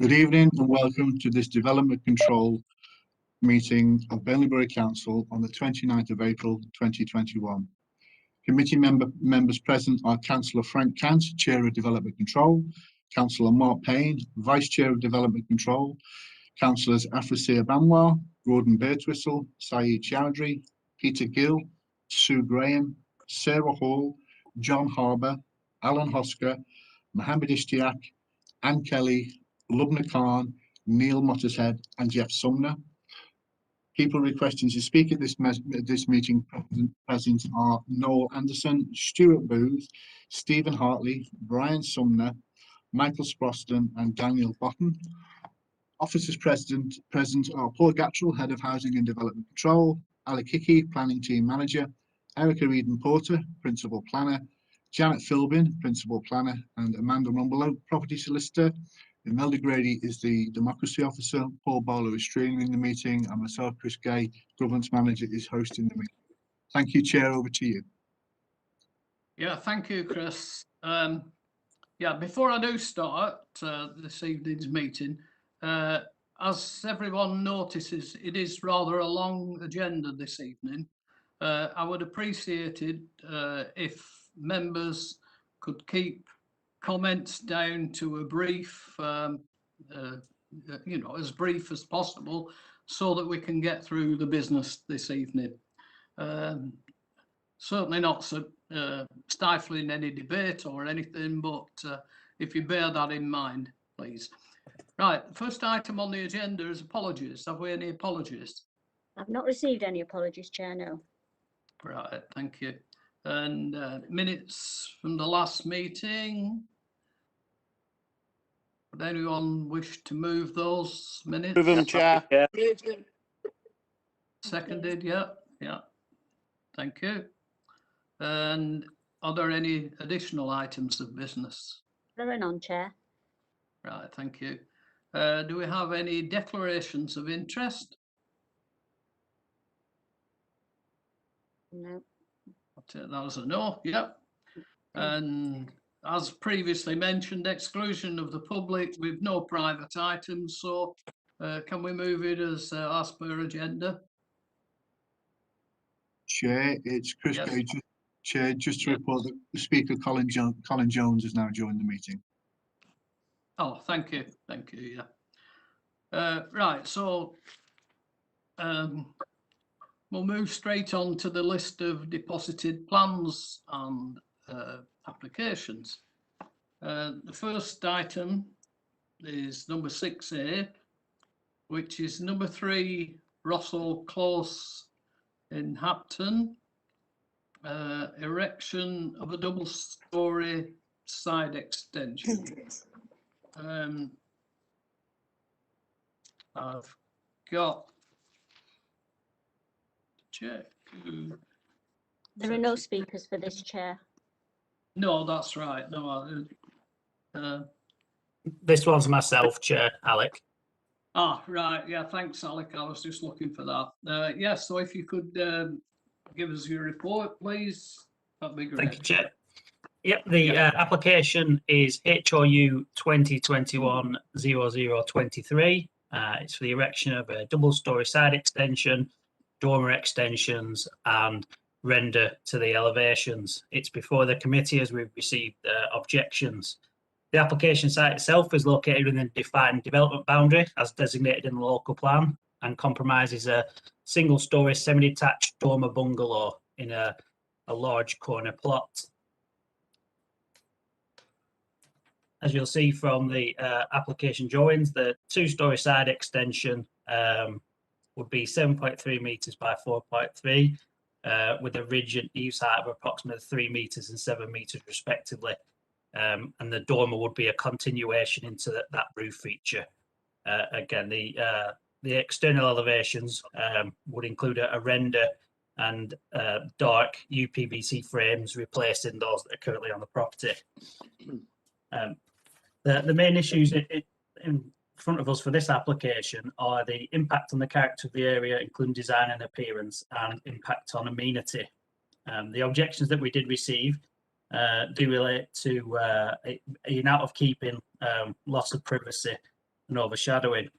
Good evening and welcome to this Development Control meeting of Burnley Borough Council on the 29th of April 2021. Committee members present are Councillor Frank Cant, Chair of Development Control, Councillor Mark Payne, Vice Chair of Development Control, Councillors Afrasir Banwar, Gordon Birtwistle, Saeed Chowdhury, Peter Gill, Sue Graham, Sarah Hall, John Harbour, Alan Hosker, Mohammed Ishtiaq, Anne Kelly, Lubna Khan, Neil Mottershead and Jeff Sumner. People requesting to speak at this meeting present are Noel Anderson, Stuart Booth, Stephen Hartley, Brian Sumner, Michael Sproston and Daniel Botton. Officers present are Paul Gattrell, Head of Housing and Development Control, Alec Hickey, Planning Team Manager, Erica Eden-Porter, Principal Planner, Janet Philbin, Principal Planner, and Amanda Rumbelow, Property Solicitor. Imelda Grady is the Democracy Officer, Paul Barlow is streaming the meeting, and myself, Chris Gay, Governance Manager, is hosting the meeting. Thank you, Chair, over to you. Yeah, thank you, Chris. Yeah, before I do start this evening's meeting, as everyone notices, it is rather a long agenda this evening. I would appreciate it if members could keep comments down to a brief, as brief as possible, so that we can get through the business this evening. Certainly not stifling any debate or anything, but if you bear that in mind, please. Right, first item on the agenda is apologies. Have we any apologies? I've not received any apologies, Chair, no. Right, thank you. And minutes from the last meeting. Would anyone wish to move those minutes? Move them, Chair. Yeah. Seconded, yeah. Thank you. And are there any additional items of business? There are none, Chair. Right, thank you. Do we have any declarations of interest? No. I'll take that as a no, yep. And as previously mentioned, exclusion of the public with no private items. So can we move it as per agenda? Chair, it's Chris Yes. Gay. Chair, just to report that the Speaker, Colin Jones, has now joined the meeting. Oh, thank you, yeah. Right, so we'll move straight on to the list of deposited plans and applications. The first item is number 6A, which is number 3 Rossall Close in Hapton, erection of a double-storey side extension. I've got check. There are no speakers for this, Chair. No, that's right. No, This one's myself, Chair, Alec. right. Yeah, thanks, Alec. I was just looking for that. Yeah, so if you could give us your report, please, that'd be great. Thank you, Chair. Yep, the application is HOU 2021-0023. It's for the erection of a double-storey side extension, dormer extensions, and render to the elevations. It's before the committee as we've received objections. The application site itself is located within a defined development boundary as designated in the local plan and compromises a single-storey semi-detached dormer bungalow in a large corner plot. As you'll see from the application drawings, the 2-storey side extension would be 7.3 metres by 4.3 with a ridge and eaves height of approximately 3 metres and 7 metres respectively. And the dormer would be a continuation into that roof feature. Again, the external elevations would include a render and dark UPVC frames replacing those that are currently on the property. The main issues in front of us for this application are the impact on the character of the area, including design and appearance, and impact on amenity. The objections that we did receive do relate to being out of keeping, loss of privacy, and overshadowing.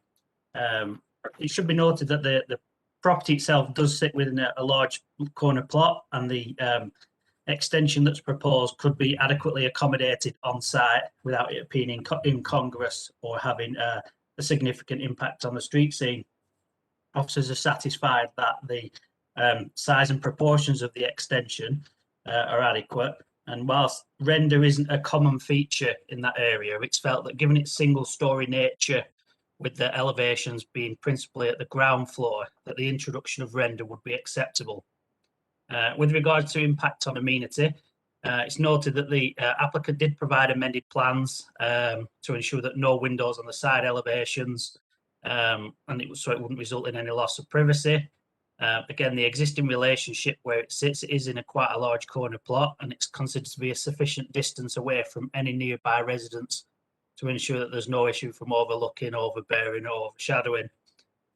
It should be noted that the property itself does sit within a large corner plot, and the extension that's proposed could be adequately accommodated on site without it being incongruous or having a significant impact on the street scene. Officers are satisfied that the size and proportions of the extension are adequate, and whilst render isn't a common feature in that area, it's felt that given its single-storey nature, with the elevations being principally at the ground floor, that the introduction of render would be acceptable. With regards to impact on amenity, it's noted that the applicant did provide amended plans to ensure that no windows on the side elevations, and so it wouldn't result in any loss of privacy. Again, the existing relationship where it sits is in quite a large corner plot, and it's considered to be a sufficient distance away from any nearby residents to ensure that there's no issue from overlooking, overbearing or overshadowing.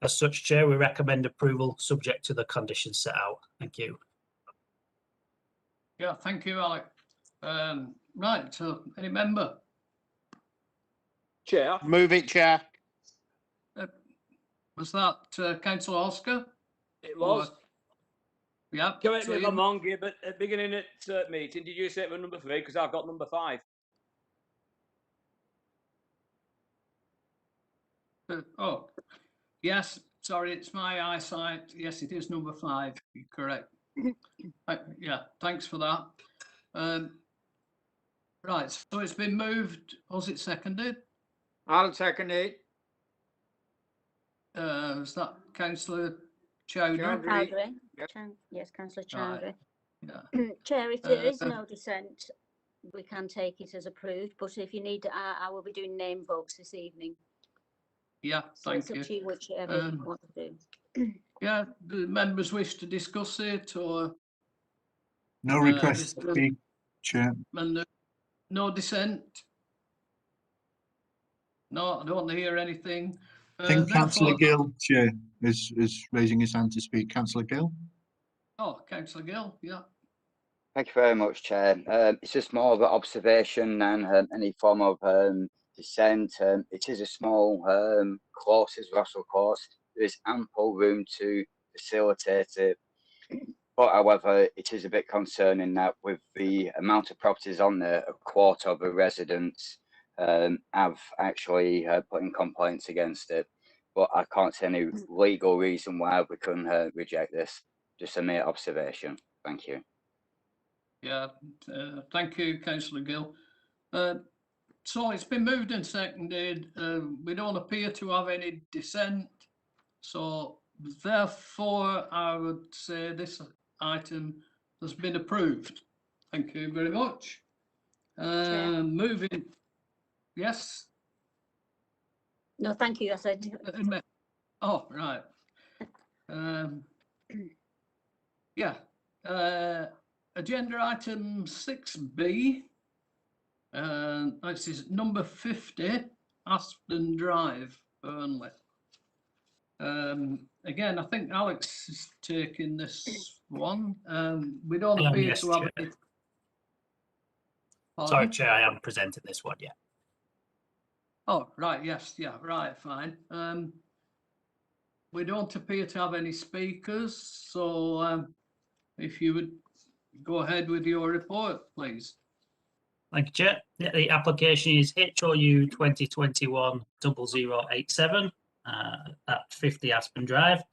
As such, Chair, we recommend approval subject to the conditions set out. Thank you. Yeah, thank you, Alec. Right, so any member? Chair. Move it, Chair. Was that Councillor Oscar? It was. Yeah. Correct so me if you- I'm wrong here, but at beginning at meeting, did you say it was number 3? Because I've got number 5. Oh, yes, sorry, it's my eyesight. Yes, it is number 5. You're correct. Yeah, thanks for that. Right, so it's been moved. Was it seconded? I'll second it. Is that Councillor Chowdhury? Chowdhury. Chowdhury. Yep. Yes, Councillor Right. Chowdhury. Chair, if there is Uh, no dissent, we can take it as approved, but if you need, I will be doing name votes this evening. Yeah, So thank it's up you. to you whichever you want to do. Yeah, do members wish to discuss it or No request to Mr. speak, Chair. no dissent? No, I don't want to hear anything. I think Councillor Therefore- Gill, Chair, is raising his hand to speak. Councillor Gill? Oh, Councillor Gill, yeah. Thank you very much, Chair. It's just more of an observation than any form of dissent. It is a small course, as Russell course. There is ample room to facilitate it. But however, it is a bit concerning that with the amount of properties on there, a quarter of the residents have actually put in complaints against it. But I can't see any legal reason why we couldn't reject this. Just a mere observation. Thank you. Yeah, thank you, Councillor Gill. So it's been moved and seconded. We don't appear to have any dissent. So therefore, I would say this item has been approved. Thank you very much. Chair. Moving, yes. No, thank you, I said. Oh, right. Yeah. Agenda item 6B. This is number 50, Aspen Drive, Burnley. Again, I think Alex is taking this one. We don't appear Yes, to have Chair. any. Sorry, Pardon? Chair, I am presenting this one, yeah. Oh, right, yes, yeah, right, fine. We don't appear to have any speakers, so if you would go ahead with your report, please. Thank you, Chair. Yeah, the application is HOU 2021-0087 at 50 Aspen Drive.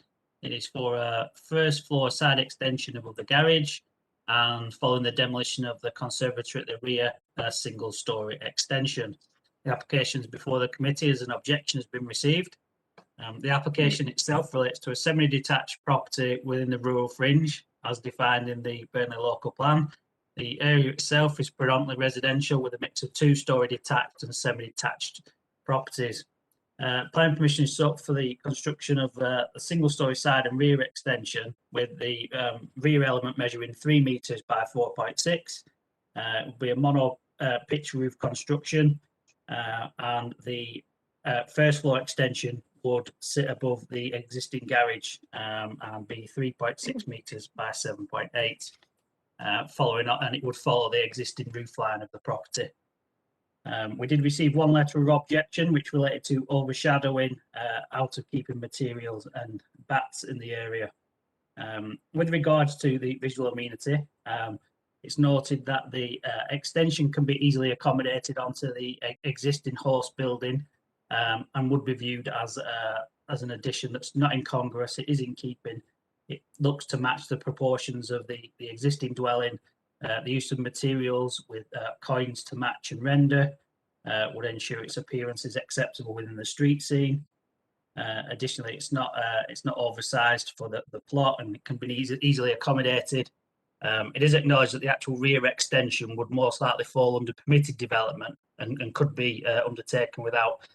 It is for a first floor side extension above the garage and following the demolition of the conservatory at the rear, a single story extension. The application is before the committee as an objection has been received. The application itself relates to a semi-detached property within the rural fringe as defined in the Burnley local plan. The area itself is predominantly residential with a mix of 2-storey detached and semi-detached properties. Planning permission is sought for the construction of a single-storey side and rear extension with the rear element measuring 3 metres by 4.6. It will be a mono pitch roof construction and the first floor extension would sit above the existing garage and be 3.6 metres by 7.8. Following on, and it would follow the existing roof line of the property. We did receive one letter of objection, which related to overshadowing, out of keeping materials and bats in the area. With regards to the visual amenity, it's noted that the extension can be easily accommodated onto the existing horse building, and would be viewed as an addition that's not incongruous. It is in keeping. It looks to match the proportions of the existing dwelling. The use of materials with coins to match and render would ensure its appearance is acceptable within the street scene. Additionally, it's not oversized for the plot, and it can be easily accommodated. It is acknowledged that the actual rear extension would most likely fall under permitted development and could be undertaken without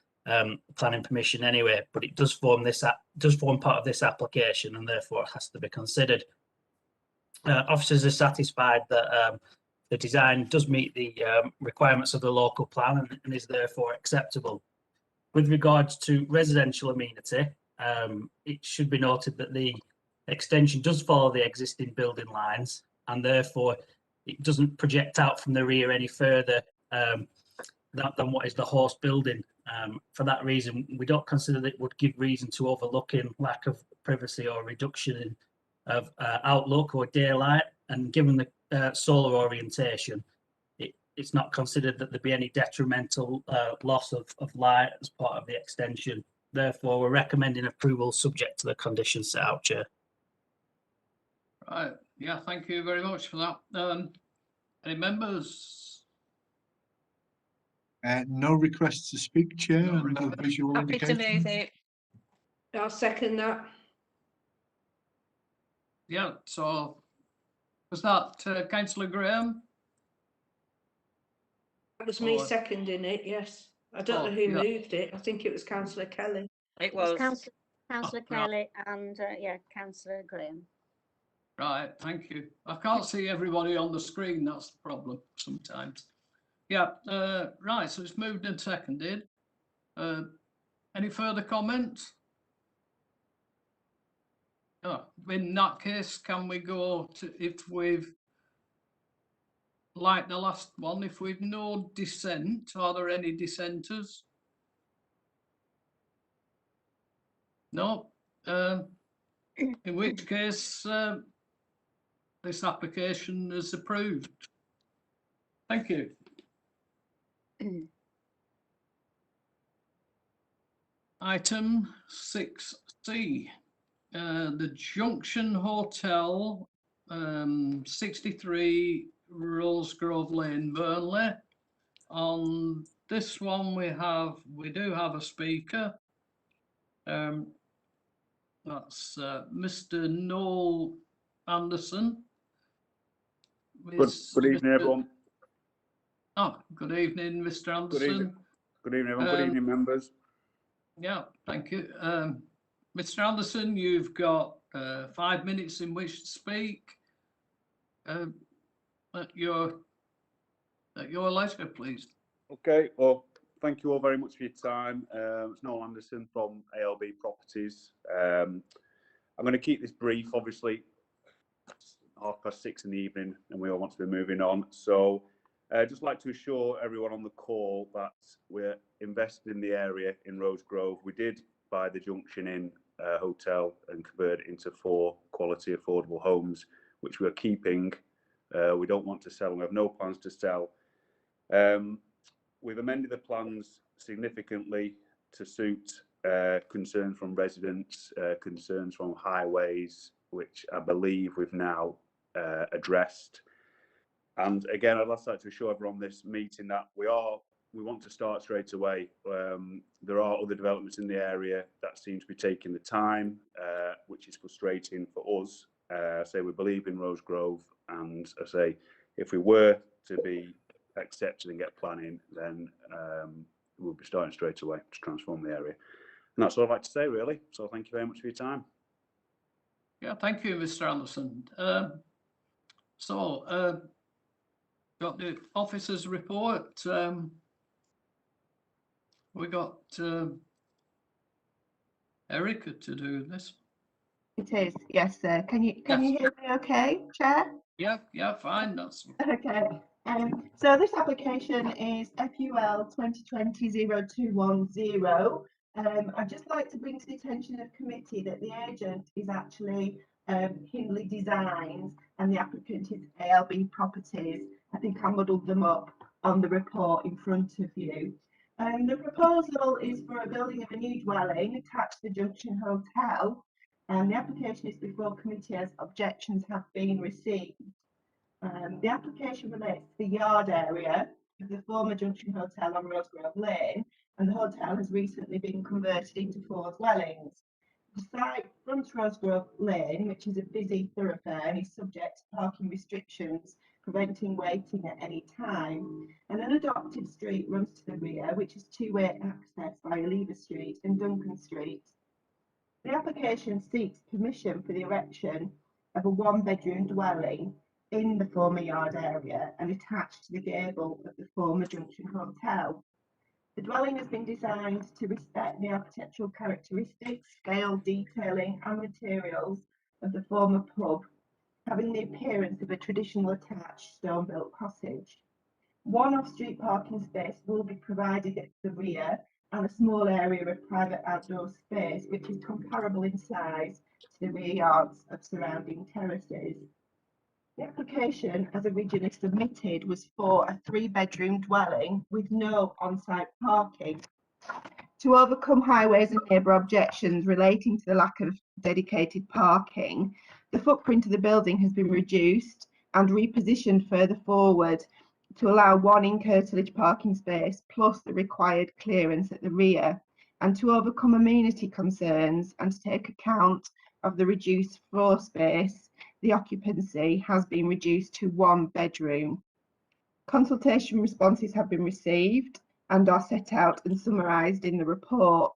planning permission anyway, but it does form part of this application, and therefore it has to be considered. Officers are satisfied that the design does meet the requirements of the local plan and is therefore acceptable. With regards to residential amenity, it should be noted that the extension does follow the existing building lines, and therefore it doesn't project out from the rear any further than what is the horse building. For that reason, we don't consider that it would give reason to overlooking lack of privacy or reduction of outlook or daylight, and given the solar orientation, it's not considered that there'd be any detrimental loss of light as part of the extension. Therefore, we're recommending approval subject to the conditions set out, Chair. Right, yeah, thank you very much for that. Any members? No requests to speak, Chair, No and no visual Happy to indications. move it. I'll second that. Yeah, so was that Councillor Graham? That was me Or- seconding it, yes. I don't know who yeah. moved it. I think it was Councillor Kelly. It It was was. Councillor Oh, right. Kelly and Councillor Graham. Right, thank you. I can't see everybody on the screen, that's the problem sometimes. Yeah, right, so it's moved and seconded. Any further comments? Oh, in that case, can we go to, if we've, like the last one, if we've no dissent, are there any dissenters? No. In which case, this application is approved. Thank you. Item 6C, the Junction Hotel, 63 Rosegrove Lane, Burnley. On this one, we do have a speaker. That's Mr. Noel Anderson. Good evening, everyone. Oh, good evening, Mr. Anderson. Good evening, everyone. Good evening, members. Yeah, thank you. Mr. Anderson, you've got 5 minutes in which to speak. At your leisure, please. Okay, well, thank you all very much for your time. It's Noel Anderson from ALB Properties. I'm going to keep this brief, obviously, 6:30 in the evening, and we all want to be moving on. So I'd just like to assure everyone on the call that we're invested in the area in Rosegrove. We did buy the Junction Inn hotel and convert it into 4 quality affordable homes, which we're keeping. We don't want to sell, and we have no plans to sell. We've amended the plans significantly to suit concerns from residents, concerns from highways, which I believe we've now addressed. And again, I'd like to assure everyone on this meeting that we want to start straight away. There are other developments in the area that seem to be taking the time, which is frustrating for us. I say we believe in Rosegrove, and I say if we were to be accepted and get planning, then we'll be starting straight away to transform the area. And that's all I'd like to say, really. So thank you very much for your time. Yeah, thank you, Mr. Anderson. Got the officer's report. We got Erica to do this. It is, yes, sir. Can you hear me okay, Chair? Yeah, fine. That's Okay. So this application is FUL 2020-0210. I'd just like to bring to the attention of committee that the agent is actually Hindley Designs and the applicant is ALB Properties. I think I muddled them up on the report in front of you. The proposal is for a building of a new dwelling attached to the Junction Hotel, and the application is before committee as objections have been received. The application relates to the yard area of the former Junction Hotel on Rosegrove Lane, and the hotel has recently been converted into 4 dwellings. The site fronts Rosegrove Lane, which is a busy thoroughfare and is subject to parking restrictions, preventing waiting at any time. And an adopted street runs to the rear, which is two-way access via Lever Street and Duncan Street. The application seeks permission for the erection of a 1-bedroom dwelling in the former yard area and attached to the gable of the former Junction Hotel. The dwelling has been designed to respect the architectural characteristics, scale, detailing and materials of the former pub, having the appearance of a traditional attached stone-built cottage. 1 off-street parking space will be provided at the rear and a small area of private outdoor space which is comparable in size to the rear yards of surrounding terraces. The application, as originally submitted, was for a 3-bedroom dwelling with no on-site parking. To overcome highways and neighbour objections relating to the lack of dedicated parking, the footprint of the building has been reduced and repositioned further forward to allow 1 in-curtilage parking space plus the required clearance at the rear, and to overcome amenity concerns and to take account of the reduced floor space, the occupancy has been reduced to 1 bedroom. Consultation responses have been received and are set out and summarised in the report.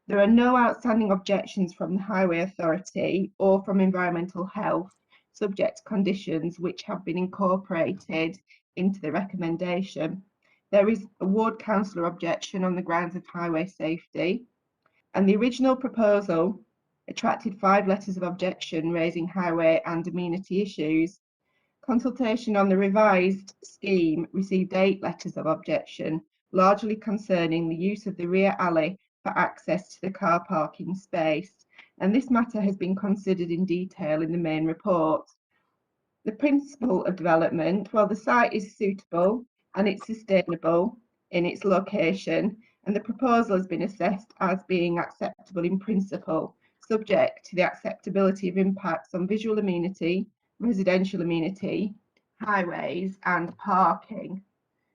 There are no outstanding objections from the Highway Authority or from Environmental Health, subject to conditions which have been incorporated into the recommendation. There is a ward councillor objection on the grounds of highway safety, and the original proposal attracted 5 letters of objection raising highway and amenity issues. Consultation on the revised scheme received 8 letters of objection, largely concerning the use of the rear alley for access to the car parking space, and this matter has been considered in detail in the main report. The principle of development, while the site is suitable and it's sustainable in its location, and the proposal has been assessed as being acceptable in principle, subject to the acceptability of impacts on visual amenity, residential amenity, highways and parking.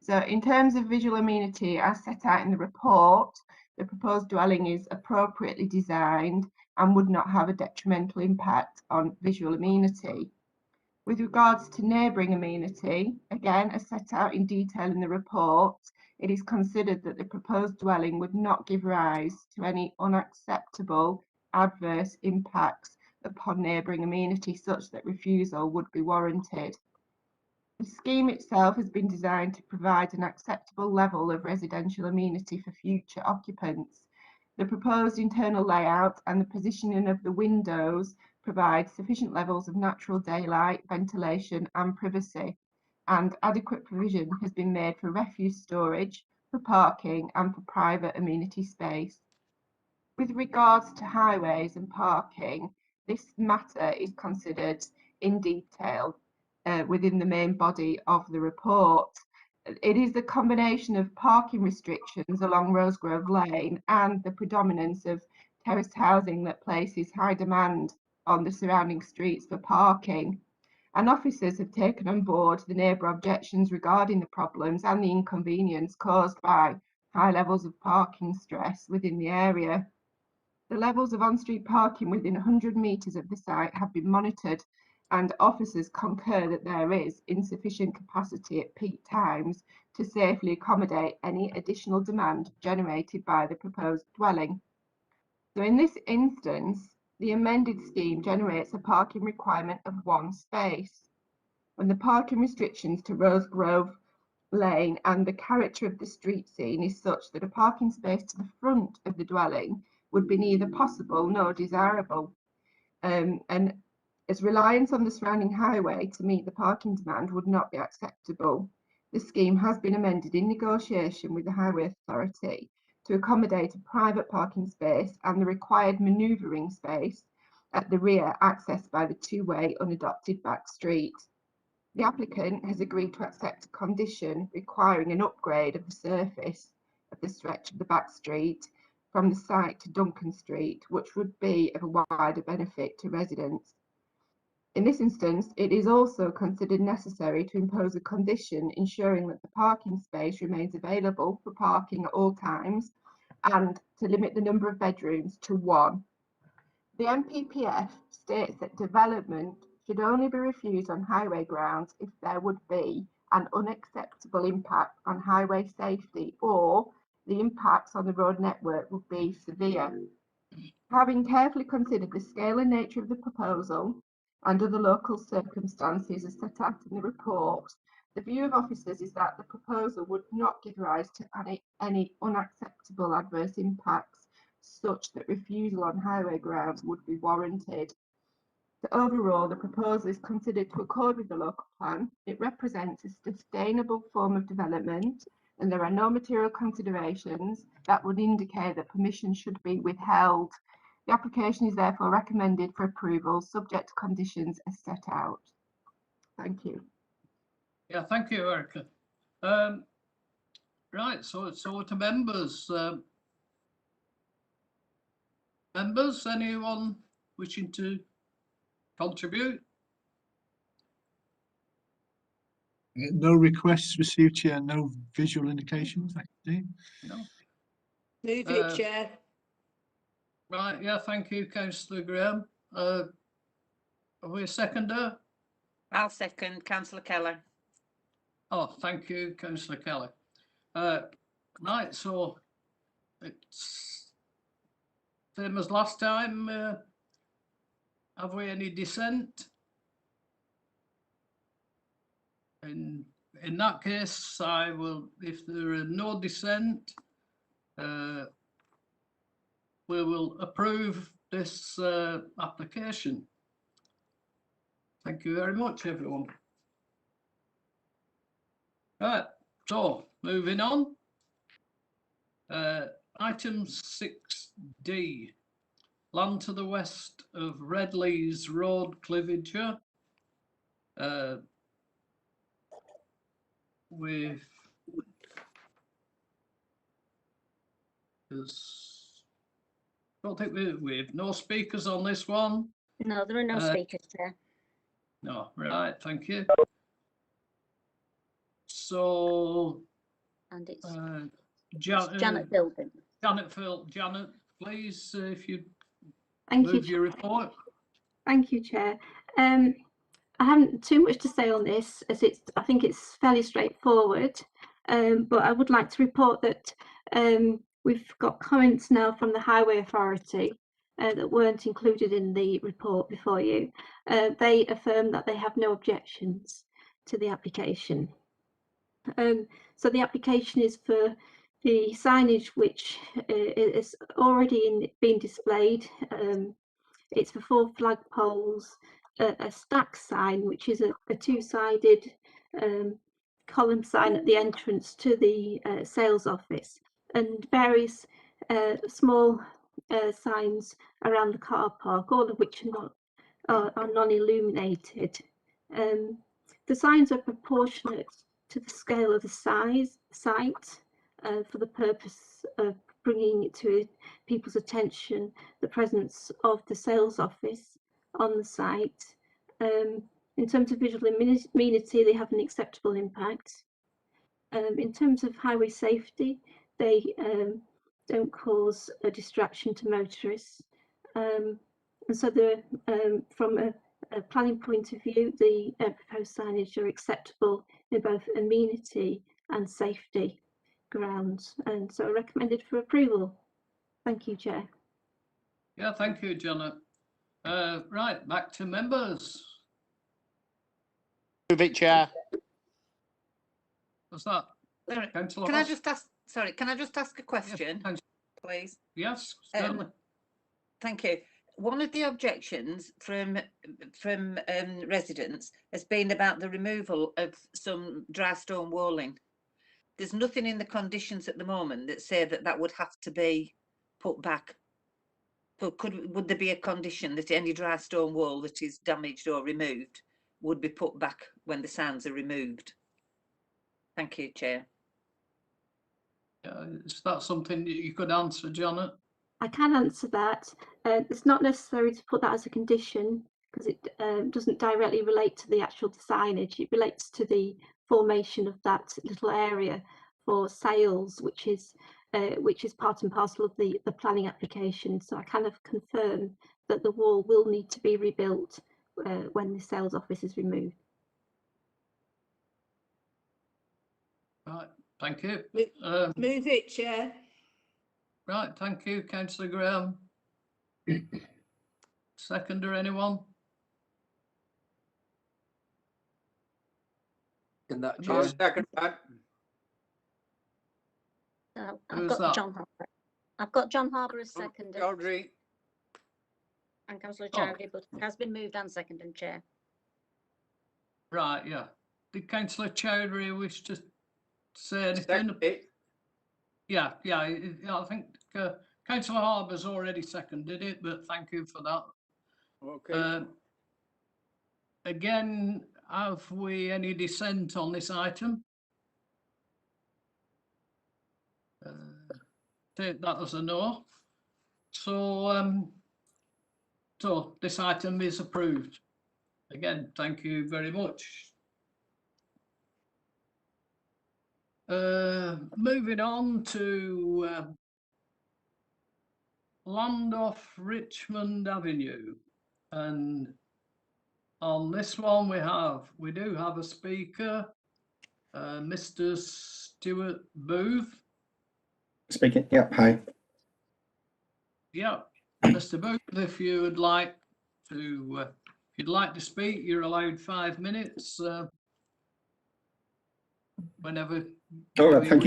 So in terms of visual amenity, as set out in the report, the proposed dwelling is appropriately designed and would not have a detrimental impact on visual amenity. With regards to neighbouring amenity, again, as set out in detail in the report, it is considered that the proposed dwelling would not give rise to any unacceptable adverse impacts upon neighbouring amenity such that refusal would be warranted. The scheme itself has been designed to provide an acceptable level of residential amenity for future occupants. The proposed internal layout and the positioning of the windows provide sufficient levels of natural daylight, ventilation and privacy, and adequate provision has been made for refuse storage, for parking and for private amenity space. With regards to highways and parking, this matter is considered in detail within the main body of the report. It is the combination of parking restrictions along Rosegrove Lane and the predominance of terraced housing that places high demand on the surrounding streets for parking. And officers have taken on board the neighbour objections regarding the problems and the inconvenience caused by high levels of parking stress within the area. The levels of on-street parking within 100 metres of the site have been monitored, and officers concur that there is insufficient capacity at peak times to safely accommodate any additional demand generated by the proposed dwelling. So in this instance, the amended scheme generates a parking requirement of 1 space. When the parking restrictions to Rosegrove Lane and the character of the street scene is such that a parking space to the front of the dwelling would be neither possible nor desirable. And as reliance on the surrounding highway to meet the parking demand would not be acceptable. The scheme has been amended in negotiation with the Highway Authority to accommodate a private parking space and the required manoeuvring space at the rear accessed by the two-way unadopted back street. The applicant has agreed to accept a condition requiring an upgrade of the surface of the stretch of the back street from the site to Duncan Street, which would be of a wider benefit to residents. In this instance, it is also considered necessary to impose a condition ensuring that the parking space remains available for parking at all times and to limit the number of bedrooms to 1. The MPPF states that development should only be refused on highway grounds if there would be an unacceptable impact on highway safety or the impacts on the road network would be severe. Having carefully considered the scale and nature of the proposal and other local circumstances as set out in the report, the view of officers is that the proposal would not give rise to any unacceptable adverse impacts such that refusal on highway grounds would be warranted. So overall, the proposal is considered to accord with the local plan. It represents a sustainable form of development, and there are no material considerations that would indicate that permission should be withheld. The application is therefore recommended for approval, subject to conditions as set out. Thank you. Yeah, thank you, Erica. Right, so to members. Members, anyone wishing to contribute? No requests received, Chair. No visual indications. Thank you. No. Move it, Chair. Right, yeah, thank you, Councillor Graham. Are we a seconder? I'll second, Councillor Keller. Oh, thank you, Councillor Kelly. Right, so it's same as last time. Have we any dissent? In that case, I will, if there are no dissent, we will approve this application. Thank you very much, everyone. Right, so moving on. Item 6D, land to the west of Redleys Road, Clividger. With don't think we've no speakers on this one. No, there are no speakers, Chair. No, right, thank you. So, And it's Janet Philbin. Janet, please, if you Thank move you, your report. Thank you, Chair. I haven't too much to say on this, as I think it's fairly straightforward. But I would like to report that we've got comments now from the Highway Authority that weren't included in the report before you. They affirm that they have no objections to the application. So the application is for the signage which is already being displayed. It's for 4 flagpoles, a stack sign, which is a two-sided column sign at the entrance to the sales office, and various small signs around the car park, all of which are non-illuminated. The signs are proportionate to the scale of the site for the purpose of bringing it to people's attention the presence of the sales office on the site. In terms of visual amenity, they have an acceptable impact. In terms of highway safety, they don't cause a distraction to motorists. And so from a planning point of view, the proposed signage are acceptable in both amenity and safety grounds, and so recommended for approval. Thank you, Chair. Yeah, thank you, Janet. Right, back to members. Move it, Chair. What's that? Can I just ask? Sorry, can I just ask a question, please? Yes, certainly. Thank you. one of the objections from residents has been about the removal of some dry stone walling. There's nothing in the conditions at the moment that say that that would have to be put back. But would there be a condition that any dry stone wall that is damaged or removed would be put back when the signs are removed? Thank you, Chair. Is that something that you could answer, Janet? I can answer that. It's not necessary to put that as a condition because it doesn't directly relate to the actual signage. It relates to the formation of that little area for sales, which is part and parcel of the planning application. So I kind of confirm that the wall will need to be rebuilt when the sales office is removed. Right, thank you. Move it, Chair. Right, thank you, Councillor Graham. Seconder, anyone? In that, I'll Chair. Second that. Who's I've got that? John Harbour. I've got John Harbour as seconder. Chowdhury. And Councillor Chowdhury, but it has been moved and seconded, Chair. Right, yeah. Did Councillor Chowdhury wish to say anything? Second it. Yeah, I think Councillor Harbour's already seconded it, but thank you for that. Okay. Again, have we any dissent on this item? Take that as a no. So, so this item is approved. Again, thank you very much. Moving on to land off Richmond Avenue, and on this one we do have a speaker, Mr. Stuart Booth. Speaking. Yep. Hi. Yeah, Mr. Booth, if you would like to, if you'd like to speak, you're allowed 5 minutes. Whenever. All right. Thank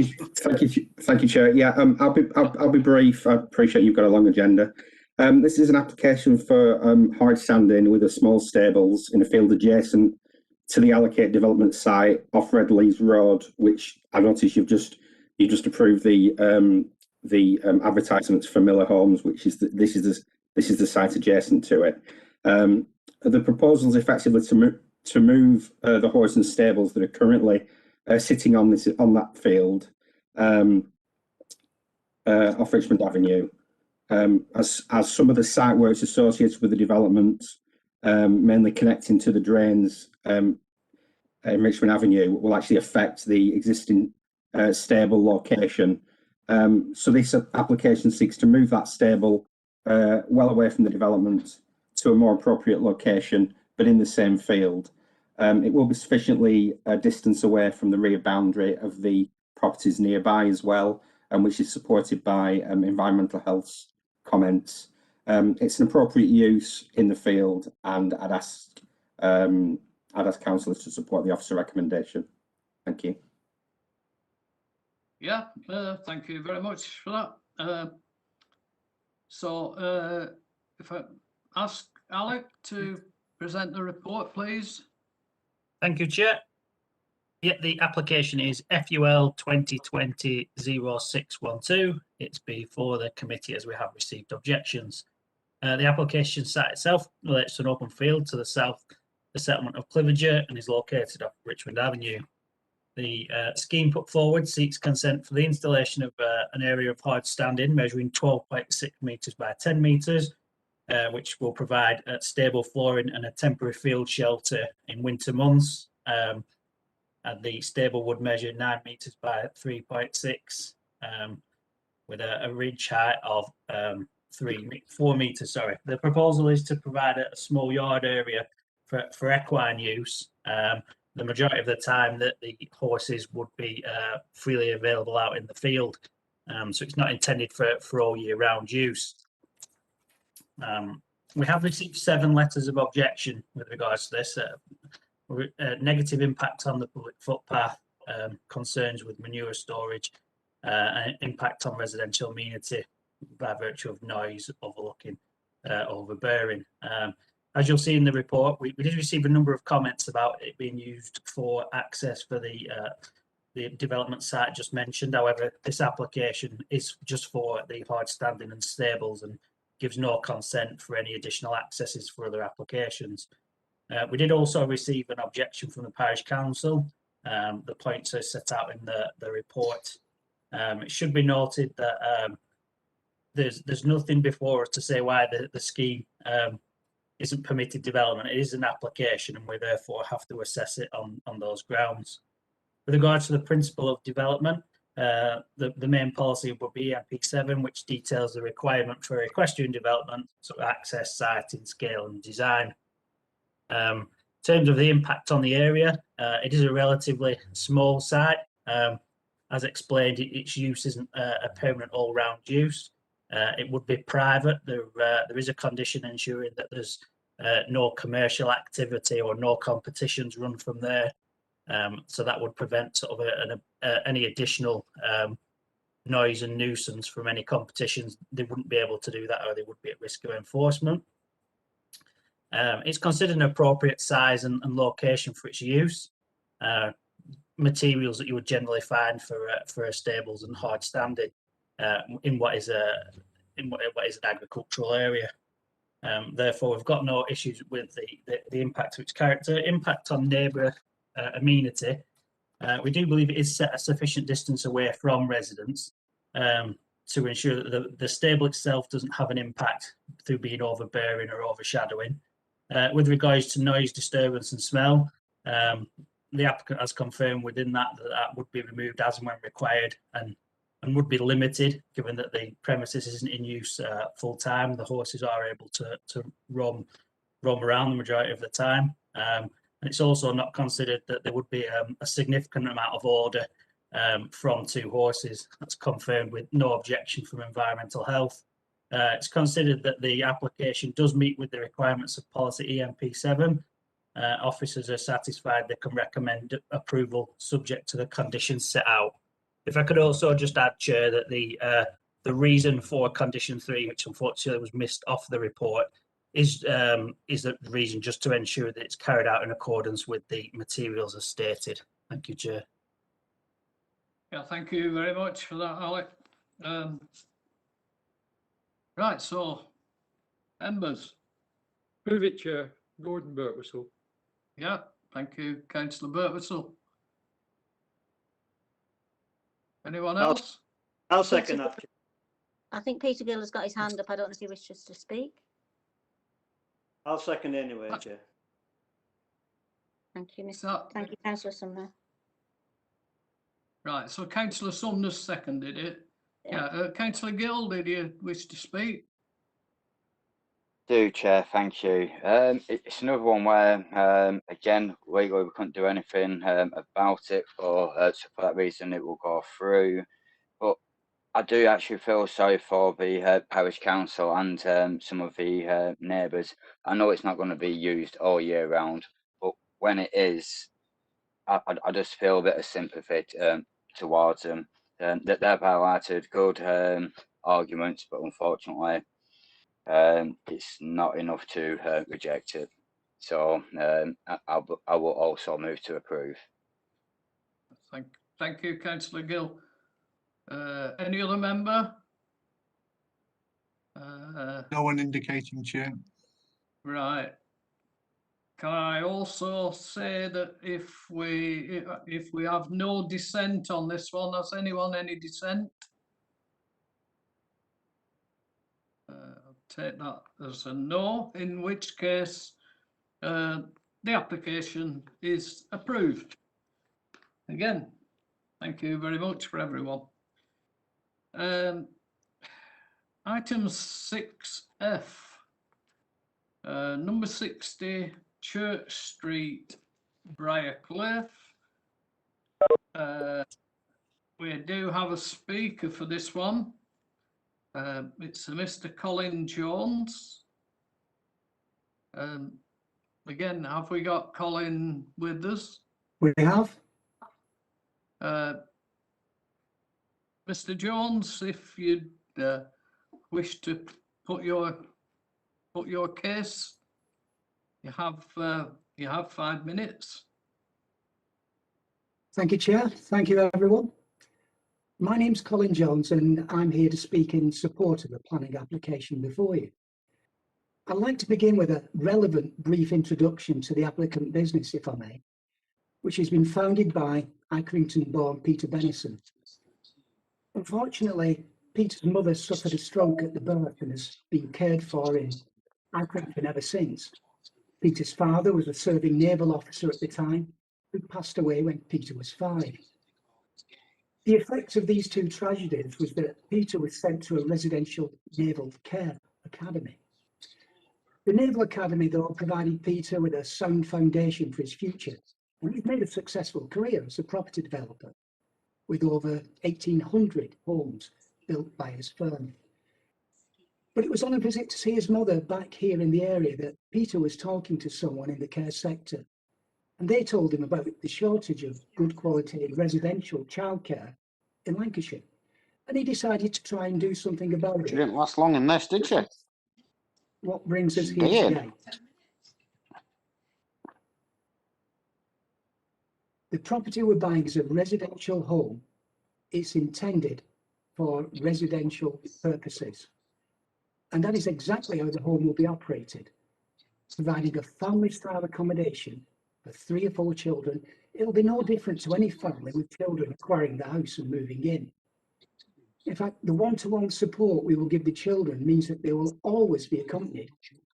you, Chair. Yeah. I'll be brief. I appreciate you've got a long agenda. This is an application for hard standing with a small stables in a field adjacent to the allocated development site off Redleys Road, which I noticed you just approved the advertisements for Miller Homes, which is this is the site adjacent to it. The proposal is effectively to move the horse and stables that are currently sitting on that field off Richmond Avenue, as some of the site works associated with the development, mainly connecting to the drains in Richmond Avenue, will actually affect the existing stable location. So this application seeks to move that stable well away from the development to a more appropriate location, but in the same field. It will be sufficiently distance away from the rear boundary of the properties nearby as well, which is supported by environmental health comments. It's an appropriate use in the field, and I'd ask councillors to support the officer recommendation. Thank you. Yeah, thank you very much for that. So if I ask Alec to present the report, please. Thank you, Chair. Yeah, the application is FUL 2020-0612. It's before the committee as we have received objections. The application site itself relates to an open field to the south, the settlement of Cliviger, and is located off Richmond Avenue. The scheme put forward seeks consent for the installation of an area of hard standing measuring 12.6 metres by 10 metres, which will provide stable flooring and a temporary field shelter in winter months. And the stable would measure 9 metres by 3.6, with a ridge height of 4 metres. Sorry. The proposal is to provide a small yard area for equine use. The majority of the time that the horses would be freely available out in the field. So it's not intended for all year round use. We have received 7 letters of objection with regards to this. Negative impact on the public footpath, concerns with manure storage, and impact on residential amenity by virtue of noise, overlooking, overbearing. As you'll see in the report, we did receive a number of comments about it being used for access for the development site just mentioned. However, this application is just for the hard standing and stables and gives no consent for any additional accesses for other applications. We did also receive an objection from the Parish Council. The points are set out in the report. It should be noted that there's nothing before us to say why the scheme isn't permitted development. It is an application, and we therefore have to assess it on those grounds. With regards to the principle of development, the main policy would be EMP7, which details the requirement for equestrian development, so access, siting, scale and design. In terms of the impact on the area, it is a relatively small site. As explained, its use isn't a permanent all-round use. It would be private. There is a condition ensuring that there's no commercial activity or no competitions run from there. So that would prevent sort of any additional noise and nuisance from any competitions. They wouldn't be able to do that, or they would be at risk of enforcement. It's considered an appropriate size and location for its use. Materials that you would generally find for stables and hard standing in what is an agricultural area. Therefore, we've got no issues with the impact of its character. Impact on neighbour amenity. We do believe it is set a sufficient distance away from residents to ensure that the stable itself doesn't have an impact through being overbearing or overshadowing. With regards to noise, disturbance and smell, the applicant has confirmed within that would be removed as and when required and would be limited, given that the premises isn't in use full time. The horses are able to roam around the majority of the time. And it's also not considered that there would be a significant amount of order from two horses. That's confirmed with no objection from environmental health. It's considered that the application does meet with the requirements of policy EMP7. Officers are satisfied they can recommend approval subject to the conditions set out. If I could also just add, Chair, that the reason for condition 3, which unfortunately was missed off the report, is the reason just to ensure that it's carried out in accordance with the materials as stated. Thank you, Chair. Yeah, thank you very much for that, Alec. Right, so members. Move it, Chair. Gordon Birtwistle. Yeah, thank you, Councillor Birtwistle. Anyone else? I'll second that. I think Peter Gill has got his hand up. I don't know if he wishes to speak. I'll second anyway, Chair. Thank you, Thank you, Councillor Sumner. Right, so Councillor Sumner seconded it. Yeah, Councillor Gill, did you wish to speak? Chair, thank you. It's another one where, again, legally we couldn't do anything about it, so for that reason it will go through. But I do actually feel sorry for the Parish Council and some of the neighbours. I know it's not going to be used all year round, but when it is, I just feel a bit of sympathy towards them. That they've highlighted good arguments, but unfortunately, it's not enough to reject it. So I will also move to approve. Thank you, Councillor Gill. Any other member? No one indicating, Chair. Right. Can I also say that if we have no dissent on this one, has anyone any dissent? I'll take that as a no, in which case the application is approved. Again, thank you very much for everyone. Item 6F, number 60 Church Street, Briarcliff. We do have a speaker for this one. It's a Mr. Colin Jones. Again, have we got Colin with us? We have. Mr. Jones, if you'd wish to put your put your case. You have 5 minutes. Thank you, Chair. Thank you, everyone. My name's Colin Jones, and I'm here to speak in support of the planning application before you. I'd like to begin with a relevant brief introduction to the applicant business, if I may, which has been founded by Accrington-born Peter Bennison. Unfortunately, Peter's mother suffered a stroke at the birth and has been cared for in Accrington ever since. Peter's father was a serving naval officer at the time, who passed away when Peter was 5. The effect of these two tragedies was that Peter was sent to a residential naval care academy. The Naval Academy, though, provided Peter with a sound foundation for his future, and he's made a successful career as a property developer, with over 1,800 homes built by his firm. But it was on a visit to see his mother back here in the area that Peter was talking to someone in the care sector, and they told him about the shortage of good quality residential childcare in Lancashire, and he decided to try and do something about it. She didn't last long in this, did she? What brings us She here did. today? The property we're buying is a residential home. It's intended for residential purposes. And that is exactly how the home will be operated, providing a family-style accommodation for 3 or 4 children. It'll be no different to any family with children acquiring the house and moving in. In fact, the one-to-one support we will give the children means that they will always be accompanied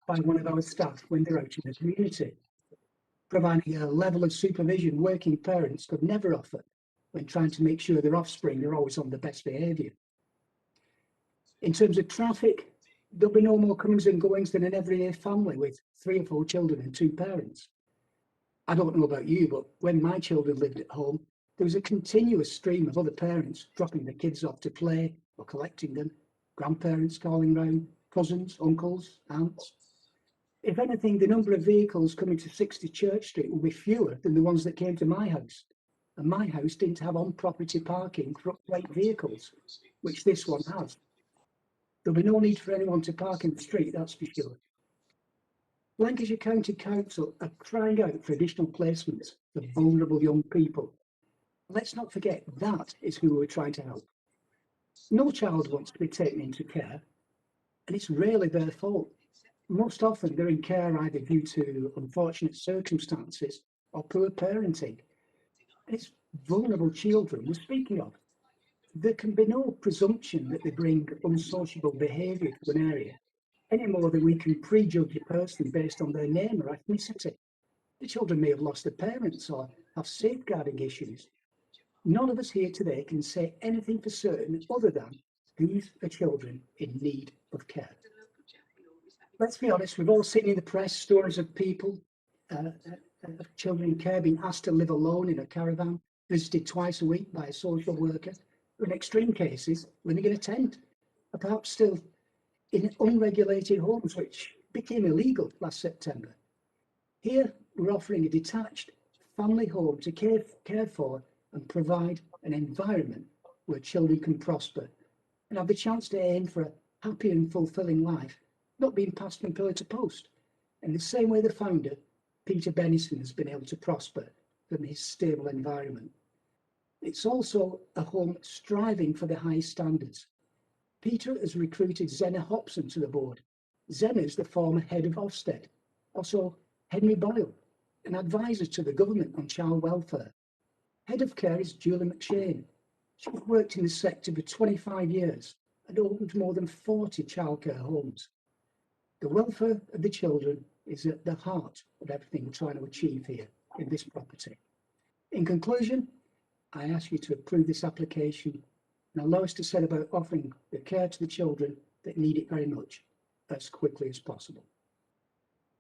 by one of our staff when they're out in the community, providing a level of supervision working parents could never offer when trying to make sure their offspring are always on the best behaviour. In terms of traffic, there'll be no more comings and goings than an everyday family with 3 or 4 children and 2 parents. I don't know about you, but when my children lived at home, there was a continuous stream of other parents dropping their kids off to play or collecting them, grandparents calling round, cousins, uncles, aunts. If anything, the number of vehicles coming to 60 Church Street will be fewer than the ones that came to my house. And my house didn't have on-property parking for up-to 8 vehicles, which this one has. There'll be no need for anyone to park in the street, that's for sure. Lancashire County Council are crying out for additional placements for vulnerable young people. Let's not forget that is who we're trying to help. No child wants to be taken into care, and it's rarely their fault. Most often they're in care either due to unfortunate circumstances or poor parenting. And it's vulnerable children we're speaking of. There can be no presumption that they bring unsociable behaviour to an area, any more than we can prejudge a person based on their name or ethnicity. The children may have lost their parents or have safeguarding issues. None of us here today can say anything for certain other than these are children in need of care. Let's be honest, we've all seen in the press stories of people, children in care being asked to live alone in a caravan, visited twice a week by a social worker, or in extreme cases, living in a tent, or perhaps still in unregulated homes, which became illegal last September. Here, we're offering a detached family home to care for and provide an environment where children can prosper and have the chance to aim for a happy and fulfilling life, not being passed from pillar to post. In the same way the founder, Peter Bennison, has been able to prosper from his stable environment. It's also a home striving for the highest standards. Peter has recruited Zena Hobson to the board. Zena is the former head of Ofsted. Also, Henry Boyle, an advisor to the government on child welfare. Head of care is Julie McShane. She's worked in the sector for 25 years and opened more than 40 childcare homes. The welfare of the children is at the heart of everything we're trying to achieve here in this property. In conclusion, I ask you to approve this application and allow us to set about offering the care to the children that need it very much as quickly as possible.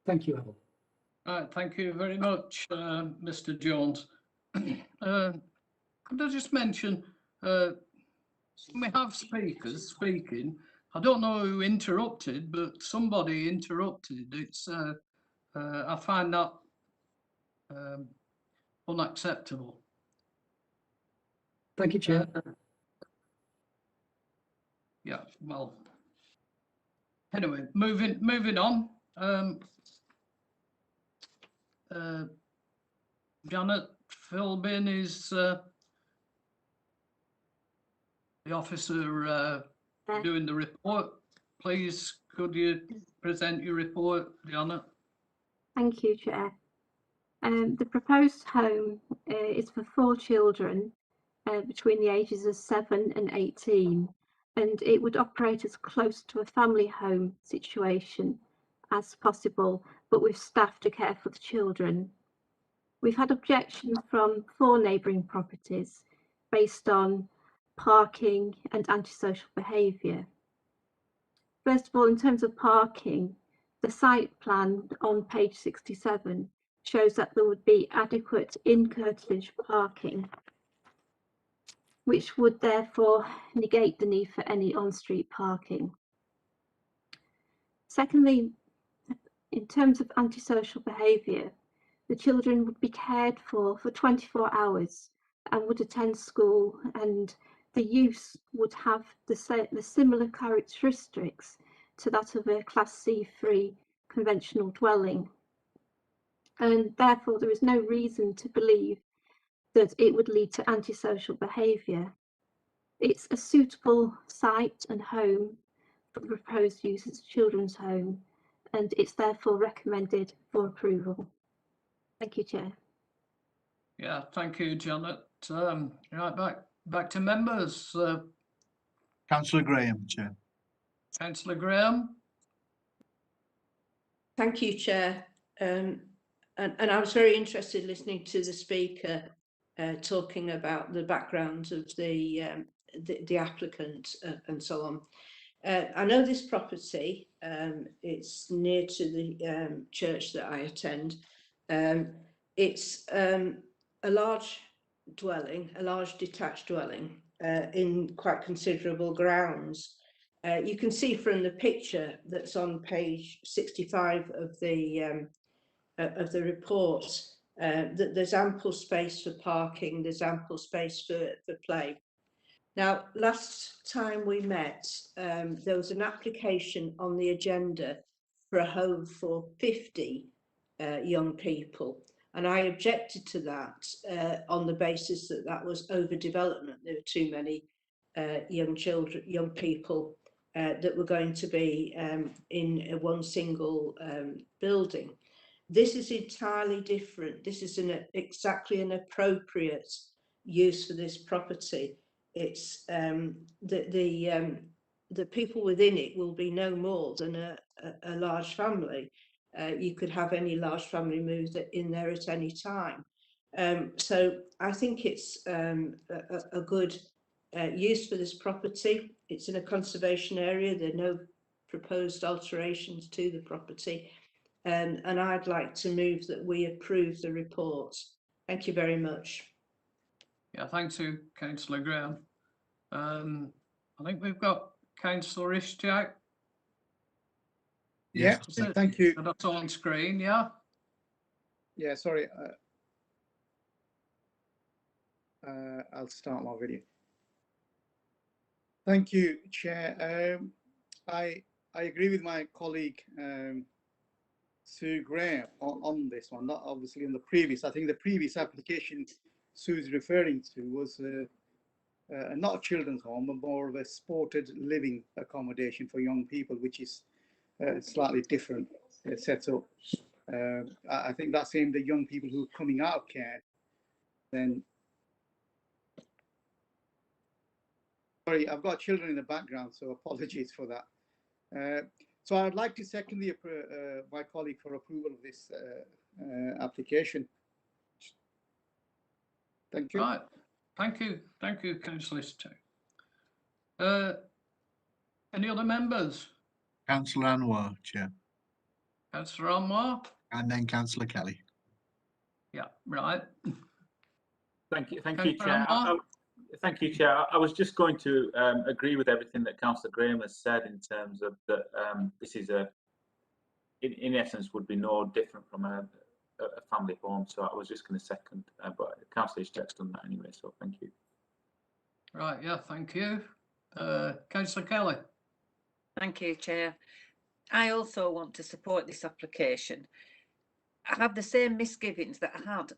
Thank you, Evan. Thank you very much, Mr. Jones. Could I just mention, we have speakers speaking. I don't know who interrupted, but somebody interrupted. It's I find that unacceptable. Thank you, Chair. Yeah, well, Anyway, moving on. Janet Philbin is the officer doing the report. Please, could you present your report, Janet? Thank you, Chair. The proposed home is for 4 children between the ages of 7 and 18, and it would operate as close to a family home situation as possible, but with staff to care for the children. We've had objections from 4 neighbouring properties based on parking and antisocial behaviour. First of all, in terms of parking, the site plan on page 67 shows that there would be adequate in-curtilage parking, which would therefore negate the need for any on-street parking. Secondly, in terms of antisocial behaviour, the children would be cared for 24 hours and would attend school, and the use would have the similar characteristics to that of a Class C3 conventional dwelling. And therefore, there is no reason to believe that it would lead to antisocial behaviour. It's a suitable site and home for the proposed use as a children's home, and it's therefore recommended for approval. Thank you, Chair. Yeah, thank you, Janet. Right, back to members. Councillor Graham, Chair. Councillor Graham. Thank you, Chair. And I was very interested listening to the speaker talking about the background of the applicant and so on. I know this property. It's near to the church that I attend. It's a large dwelling, a large detached dwelling in quite considerable grounds. You can see from the picture that's on page 65 of the report that there's ample space for parking, there's ample space for play. Now, last time we met, there was an application on the agenda for a home for 50 young people, and I objected to that on the basis that that was overdevelopment. There were too many young people that were going to be in one single building. This is entirely different. This is exactly an appropriate use for this property. It's the people within it will be no more than a large family. You could have any large family move in there at any time. So I think it's a good use for this property. It's in a conservation area. There are no proposed alterations to the property. And I'd like to move that we approve the report. Thank you very much. Yeah, thank you, Councillor Graham. I think we've got Councillor Ishtiak. Yeah, thank you. That's on screen, yeah? Yeah, sorry. I'll start my video. Thank you, Chair. I agree with my colleague Sue Graham on this one, not obviously in the previous. I think the previous application Sue's referring to was not a children's home, but more of a supported living accommodation for young people, which is slightly different setup. I think that's aimed at young people who are coming out of care. Then, sorry, I've got children in the background, so apologies for that. So I'd like to second my colleague for approval of this application. Thank you. Right. Thank you, Councillor Ishtiak. Any other members? Councillor Anwar, Chair. Councillor Anwar? And then Councillor Kelly. Yeah, right. Thank you, Chair. Thank you, Chair. I was just going to agree with everything that Councillor Graham has said in terms of that this is in essence, would be no different from a family home. So I was just going to second, but Councillor Ishtiak's done that anyway, so thank you. Right, yeah, thank you. Councillor Kelly. Thank you, Chair. I also want to support this application. I have the same misgivings that I had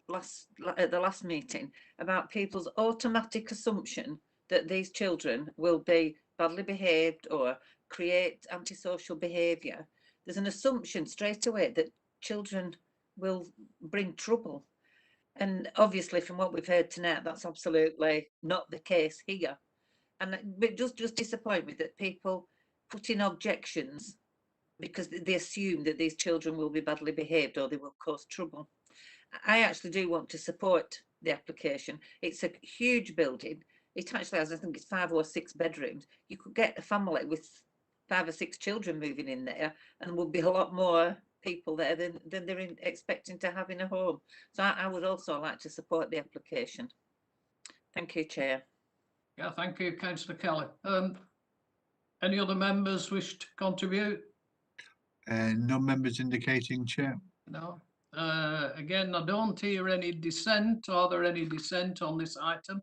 at the last meeting about people's automatic assumption that these children will be badly behaved or create antisocial behaviour. There's an assumption straight away that children will bring trouble. And obviously, from what we've heard tonight, that's absolutely not the case here. And it does just disappoint me that people put in objections because they assume that these children will be badly behaved or they will cause trouble. I actually do want to support the application. It's a huge building. It actually has, I think it's 5 or 6 bedrooms. You could get a family with 5 or 6 children moving in there, and there would be a lot more people there than they're expecting to have in a home. So I would also like to support the application. Thank you, Chair. Yeah, thank you, Councillor Kelly. Any other members wish to contribute? No members indicating, Chair. No. Again, I don't hear any dissent. Are there any dissent on this item?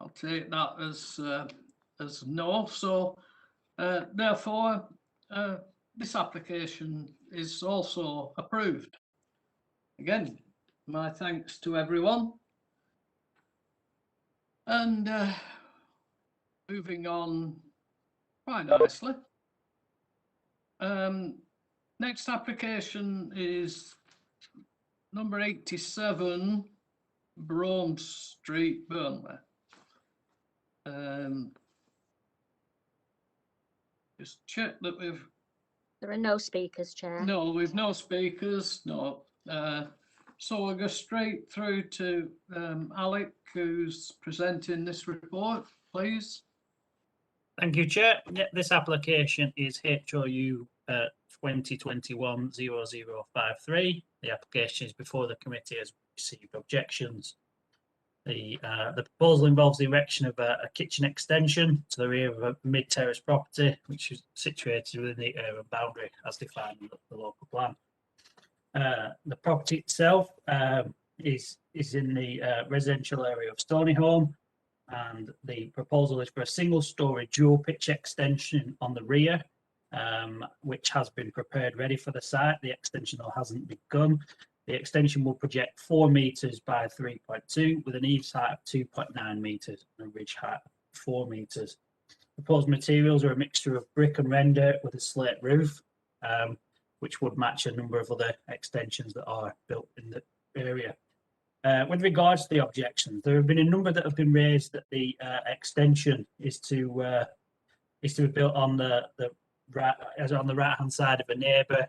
I'll take that as no. So therefore, this application is also approved. Again, my thanks to everyone. And moving on quite nicely. Next application is number 87, Brome Street, Burnley. Just check that we've... There are no speakers, Chair. No, we've no speakers, no. So we'll go straight through to Alec, who's presenting this report, please. Thank you, Chair. Yeah, this application is HOU 2021-0053. The application is before the committee has received objections. The proposal involves the erection of a kitchen extension to the rear of a mid-terrace property, which is situated within the urban boundary as defined in the local plan. The property itself is in the residential area of Stonyholme, and the proposal is for a single-storey dual pitch extension on the rear, which has been prepared ready for the site. The extension though hasn't begun. The extension will project 4 metres by 3.2 with an eaves height of 2.9 metres and a ridge height of 4 metres. Proposed materials are a mixture of brick and render with a slate roof, which would match a number of other extensions that are built in the area. With regards to the objections, there have been a number that have been raised that the extension is to be built on the right-hand side of a neighbour,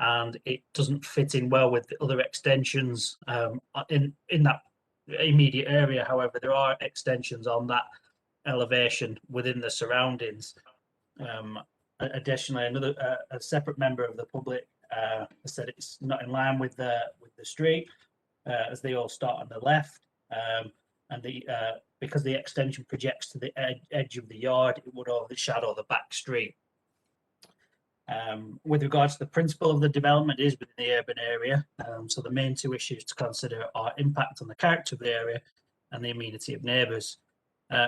and it doesn't fit in well with the other extensions in that immediate area. However, there are extensions on that elevation within the surroundings. Additionally, a separate member of the public said it's not in line with the street, as they all start on the left, and because the extension projects to the edge of the yard, it would overshadow the back street. With regards to the principle of the development, it is within the urban area, so the main 2 issues to consider are impact on the character of the area and the amenity of neighbours.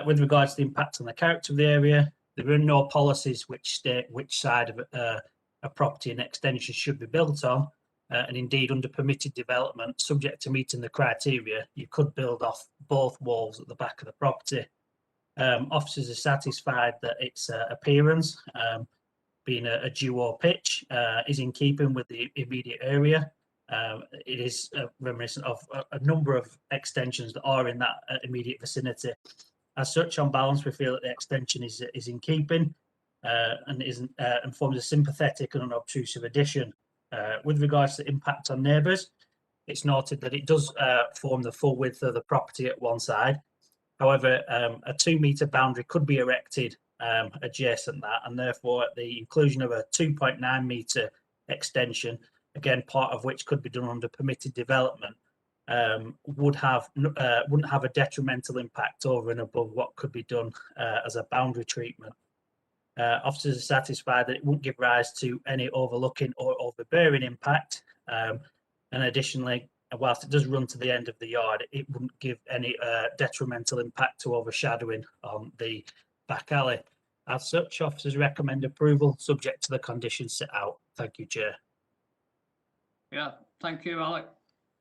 With regards to the impact on the character of the area, there are no policies which state which side of a property an extension should be built on, and indeed under permitted development, subject to meeting the criteria, you could build off both walls at the back of the property. Officers are satisfied that its appearance, being a dual pitch, is in keeping with the immediate area. It is reminiscent of a number of extensions that are in that immediate vicinity. As such, on balance, we feel that the extension is in keeping and forms a sympathetic and unobtrusive addition. With regards to the impact on neighbours, it's noted that it does form the full width of the property at one side. However, a 2-metre boundary could be erected adjacent that, and therefore the inclusion of a 2.9 metre extension, again part of which could be done under permitted development, wouldn't have a detrimental impact over and above what could be done as a boundary treatment. Officers are satisfied that it won't give rise to any overlooking or overbearing impact, and additionally, whilst it does run to the end of the yard, it wouldn't give any detrimental impact to overshadowing on the back alley. As such, officers recommend approval subject to the conditions set out. Thank you, Chair. Yeah, thank you, Alec.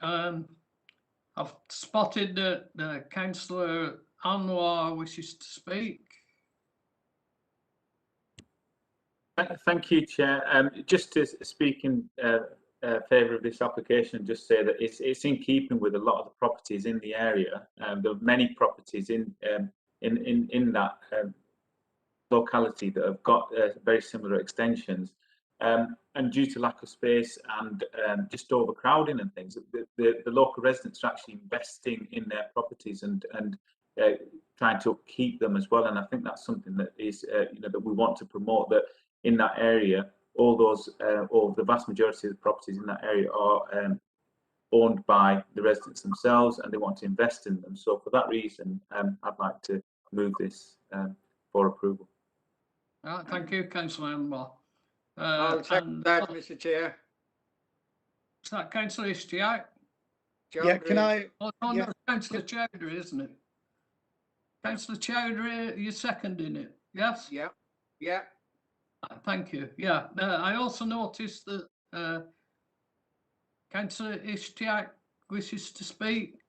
I've spotted that Councillor Anwar wishes to speak. Thank you, Chair. Just to speak in favour of this application, just say that it's in keeping with a lot of the properties in the area. There are many properties in that locality that have got very similar extensions, and due to lack of space and just overcrowding and things, the local residents are actually investing in their properties and trying to keep them as well. And I think that's something that is that we want to promote, that in that area, all those or the vast majority of the properties in that area are owned by the residents themselves, and they want to invest in them. So for that reason, I'd like to move this for approval. Thank you, Councillor Anwar. I'll second that, Mr. Chair. Is that Councillor Ishtiaq? Yeah, can I? Oh, no, Councillor Chowdhury, isn't it? Councillor Chowdhury, you're seconding it, yes? Yeah, yeah. Thank you. Yeah, I also noticed that Councillor Ishtiaq wishes to speak.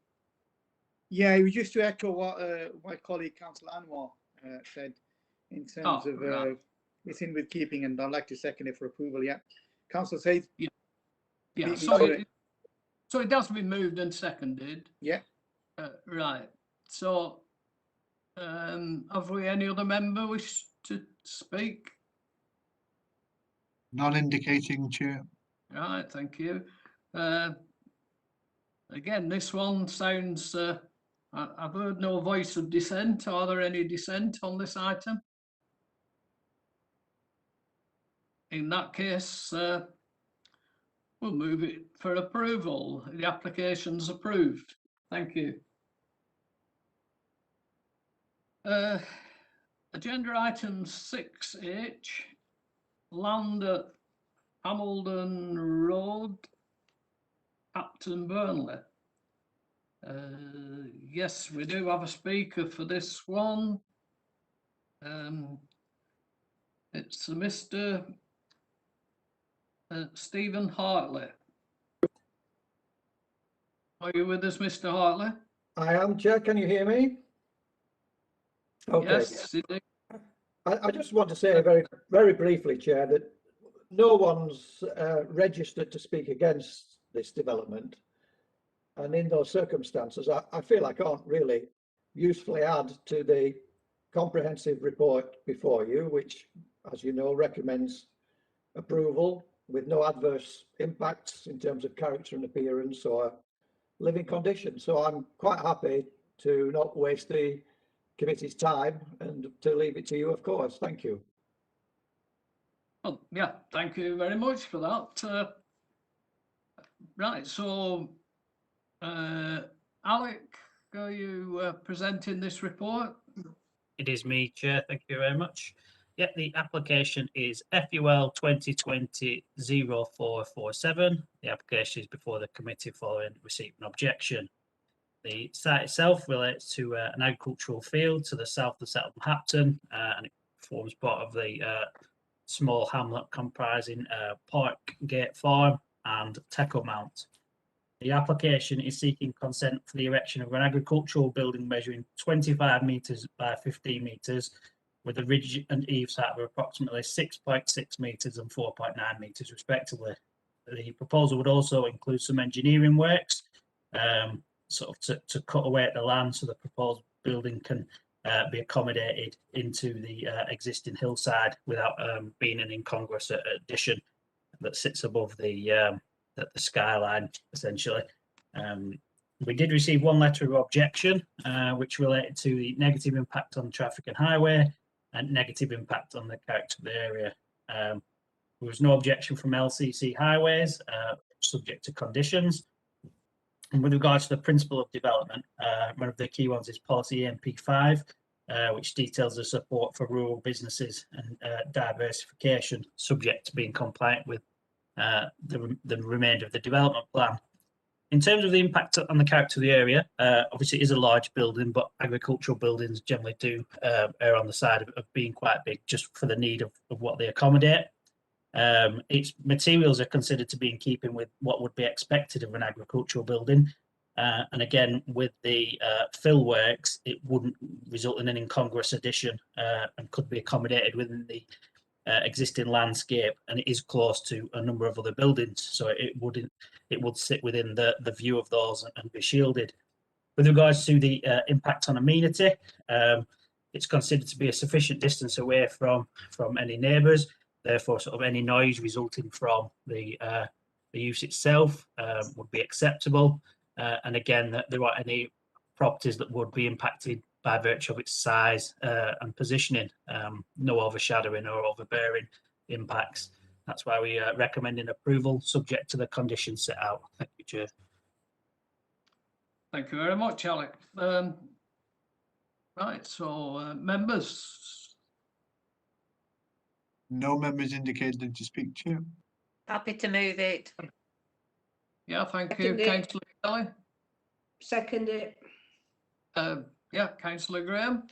Yeah, it was just to echo what my colleague Councillor Anwar said in terms of right. it's in with keeping, and I'd like to second it for approval. Yeah, Councillor says. Yeah. So it has been moved and seconded. Yeah. Right. So, have we any other member wish to speak? Not indicating, Chair. Right. Thank you. Again, this one sounds. I've heard no voice of dissent. Are there any dissent on this item? In that case, we'll move it for approval. The application's approved. Thank you. Agenda item 6H, land at Hamilton Road, Upton, Burnley. Yes, we do have a speaker for this one. It's Mr. Stephen Hartley. Are you with us, Mr. Hartley? I am, Chair. Can you hear me? Okay. Yes, indeed. I just want to say very, very briefly, Chair, that no one's registered to speak against this development. And in those circumstances, I feel I can't really usefully add to the comprehensive report before you, which, as you know, recommends approval with no adverse impacts in terms of character and appearance or living conditions. So I'm quite happy to not waste the committee's time and to leave it to you, of course. Thank you. Well, yeah, thank you very much for that. Right, so Alec, are you presenting this report? It is me, Chair. Thank you very much. Yep, the application is FUL 2020-0447. The application is before the committee following receipt of an objection. The site itself relates to an agricultural field to the south of Settlement Hapton, and it forms part of the small hamlet comprising Parkgate Farm and Teco Mount. The application is seeking consent for the erection of an agricultural building measuring 25 metres by 15 metres with a ridge and eaves height of approximately 6.6 metres and 4.9 metres respectively. The proposal would also include some engineering works sort of to cut away at the land so the proposed building can be accommodated into the existing hillside without being an incongruous addition that sits above the skyline, essentially. We did receive one letter of objection, which related to the negative impact on traffic and highway and negative impact on the character of the area. There was no objection from LCC Highways, subject to conditions. And with regards to the principle of development, one of the key ones is policy MP5, which details the support for rural businesses and diversification, subject to being compliant with the remainder of the development plan. In terms of the impact on the character of the area, obviously it is a large building, but agricultural buildings generally do err on the side of being quite big just for the need of what they accommodate. Its materials are considered to be in keeping with what would be expected of an agricultural building. And again, with the fill works, it wouldn't result in an incongruous addition and could be accommodated within the existing landscape, and it is close to a number of other buildings, so it would sit within the view of those and be shielded. With regards to the impact on amenity, it's considered to be a sufficient distance away from any neighbours, therefore sort of any noise resulting from the use itself would be acceptable. And again, that there aren't any properties that would be impacted by virtue of its size and positioning, no overshadowing or overbearing impacts. That's why we recommend approval subject to the conditions set out. Thank you, Chair. Thank you very much, Alec. Right, so members. No members indicated to speak, Chair. Happy to move it. Yeah, thank you, Councillor Kelly. Second it. Yeah, Councillor Graham.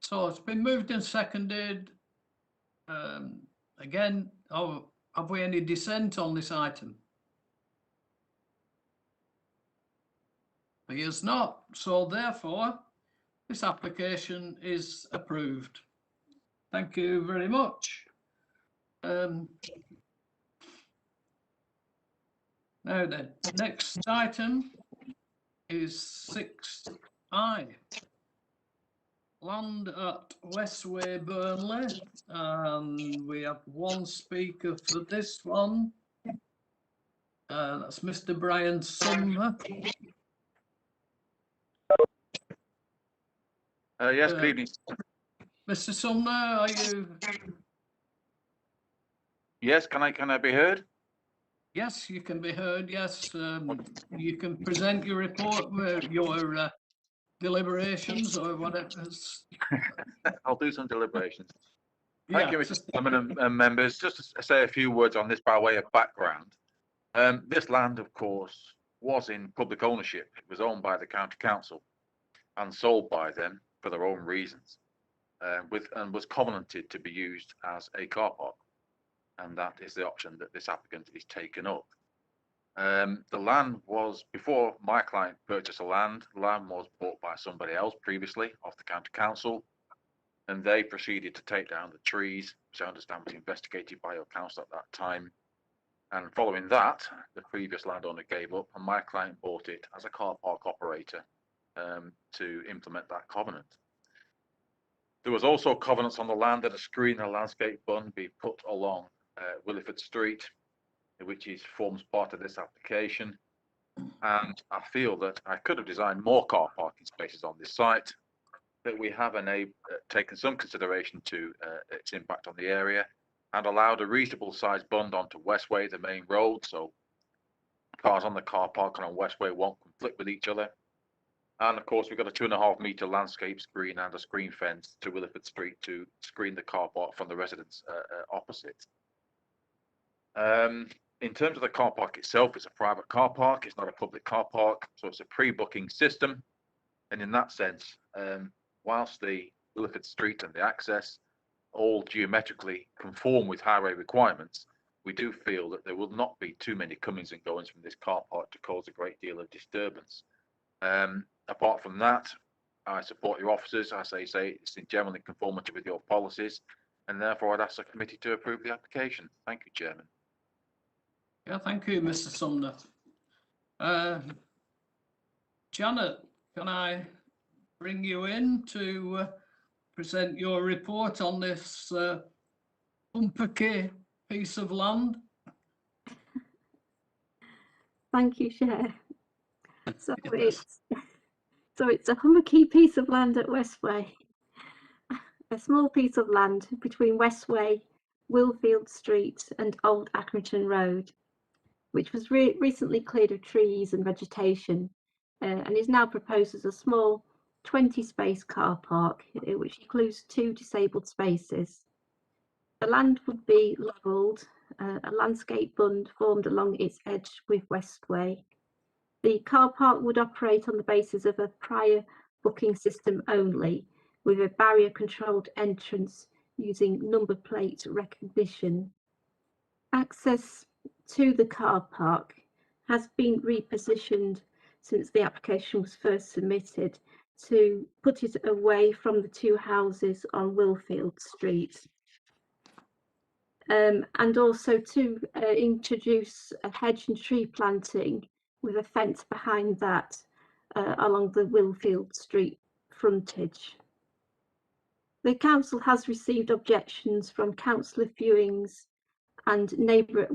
So it's been moved and seconded. Again, have we any dissent on this item? Appears not. So therefore, this application is approved. Thank you very much. Now then, next item is 6I. Land at Westway, Burnley. We have one speaker for this one. That's Mr. Brian Sumner. Yes, good evening. Mr. Sumner, are you? Yes, can I be heard? Yes, you can be heard. Yes, you can present your report, your deliberations or whatever. I'll do some deliberations. Yeah. Thank you, Mr. Chairman and members. Just to say a few words on this by way of background. This land, of course, was in public ownership. It was owned by the County Council and sold by them for their own reasons, and was covenanted to be used as a car park. And that is the option that this applicant is taken up. The land was, before my client purchased the land was bought by somebody else previously off the County Council, and they proceeded to take down the trees, which I understand was investigated by your council at that time. And following that, the previous landowner gave up, and my client bought it as a car park operator to implement that covenant. There was also covenants on the land that a screen and a landscape bund be put along Williford Street, which forms part of this application. And I feel that I could have designed more car parking spaces on this site, but we have taken some consideration to its impact on the area and allowed a reasonable sized bund onto Westway, the main road, so cars on the car park and on Westway won't conflict with each other. And of course, we've got a 2.5 metre landscape screen and a screen fence to Williford Street to screen the car park from the residents opposite. In terms of the car park itself, it's a private car park. It's not a public car park, so it's a pre-booking system. And in that sense, whilst the Williford Street and the access all geometrically conform with highway requirements, we do feel that there will not be too many comings and goings from this car park to cause a great deal of disturbance. Apart from that, I support your officers. As I say, it's in general in conformity with your policies, and therefore I'd ask the committee to approve the application. Thank you, Chairman. Yeah, thank you, Mr. Sumner. Janet, can I bring you in to present your report on this umpy piece of land? Thank you, Chair. So it's a hummocky piece of land at Westway, a small piece of land between Westway, Willfield Street and Old Accrington Road, which was recently cleared of trees and vegetation and is now proposed as a small 20-space car park, which includes 2 disabled spaces. The land would be levelled a landscape bund formed along its edge with Westway. The car park would operate on the basis of a prior booking system only, with a barrier-controlled entrance using number plate recognition. Access to the car park has been repositioned since the application was first submitted to put it away from the two houses on Willfield Street. And also to introduce a hedge and tree planting with a fence behind that along the Willfield Street frontage. The council has received objections from councillor Fewings and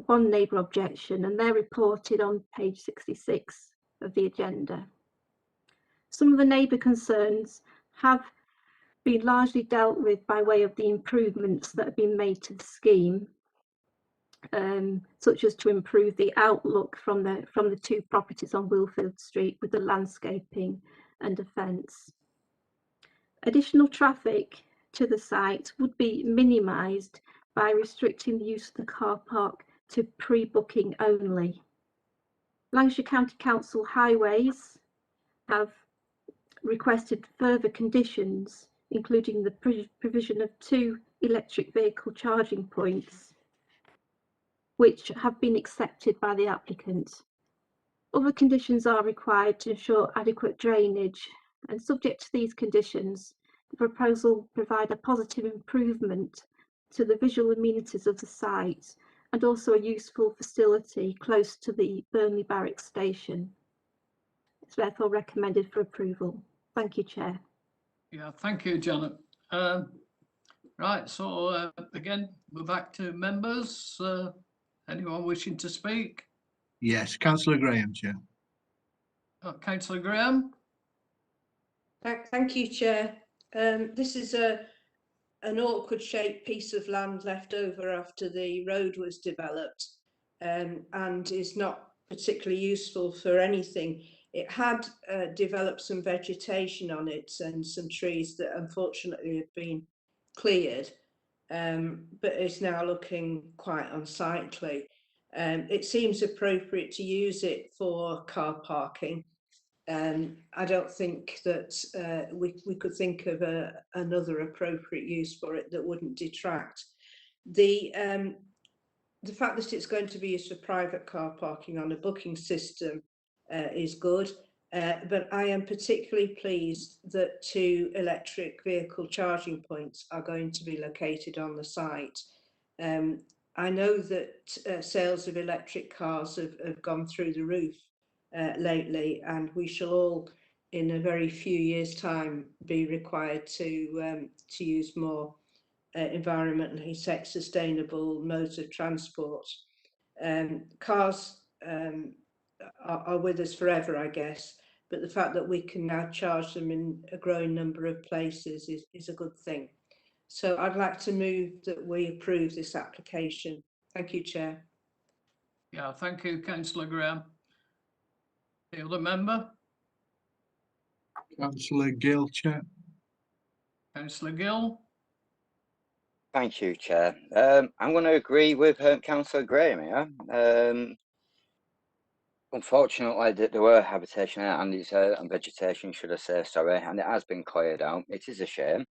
one neighbour objection, and they're reported on page 66 of the agenda. Some of the neighbour concerns have been largely dealt with by way of the improvements that have been made to the scheme, such as to improve the outlook from the two properties on Willfield Street with the landscaping and a fence. Additional traffic to the site would be minimised by restricting the use of the car park to pre-booking only. Lancashire County Council Highways have requested further conditions, including the provision of 2 electric vehicle charging points, which have been accepted by the applicant. Other conditions are required to ensure adequate drainage, and subject to these conditions, the proposal will provide a positive improvement to the visual amenities of the site and also a useful facility close to the Burnley Barracks station. It's therefore recommended for approval. Thank you, Chair. Yeah, thank you, Janet. Right, so again, we're back to members. Anyone wishing to speak? Yes, Councillor Graham, Chair. Councillor Graham. Thank you, Chair. This is an awkward shaped piece of land left over after the road was developed, and is not particularly useful for anything. It had developed some vegetation on it and some trees that unfortunately have been cleared, but it's now looking quite unsightly. It seems appropriate to use it for car parking. I don't think that we could think of another appropriate use for it that wouldn't detract. The fact that it's going to be used for private car parking on a booking system is good, but I am particularly pleased that 2 electric vehicle charging points are going to be located on the site. I know that sales of electric cars have gone through the roof lately, and we shall all in a very few years' time be required to use more environmentally sustainable modes of transport. Cars are with us forever, I guess, but the fact that we can now charge them in a growing number of places is a good thing. So I'd like to move that we approve this application. Thank you, Chair. Yeah, thank you, Councillor Graham. The other member? Councillor Gill, Chair. Councillor Gill. Thank you, Chair. I'm going to agree with Councillor Graham here. Unfortunately, there were habitation and vegetation, should I say, sorry, and it has been cleared out. It is a shame.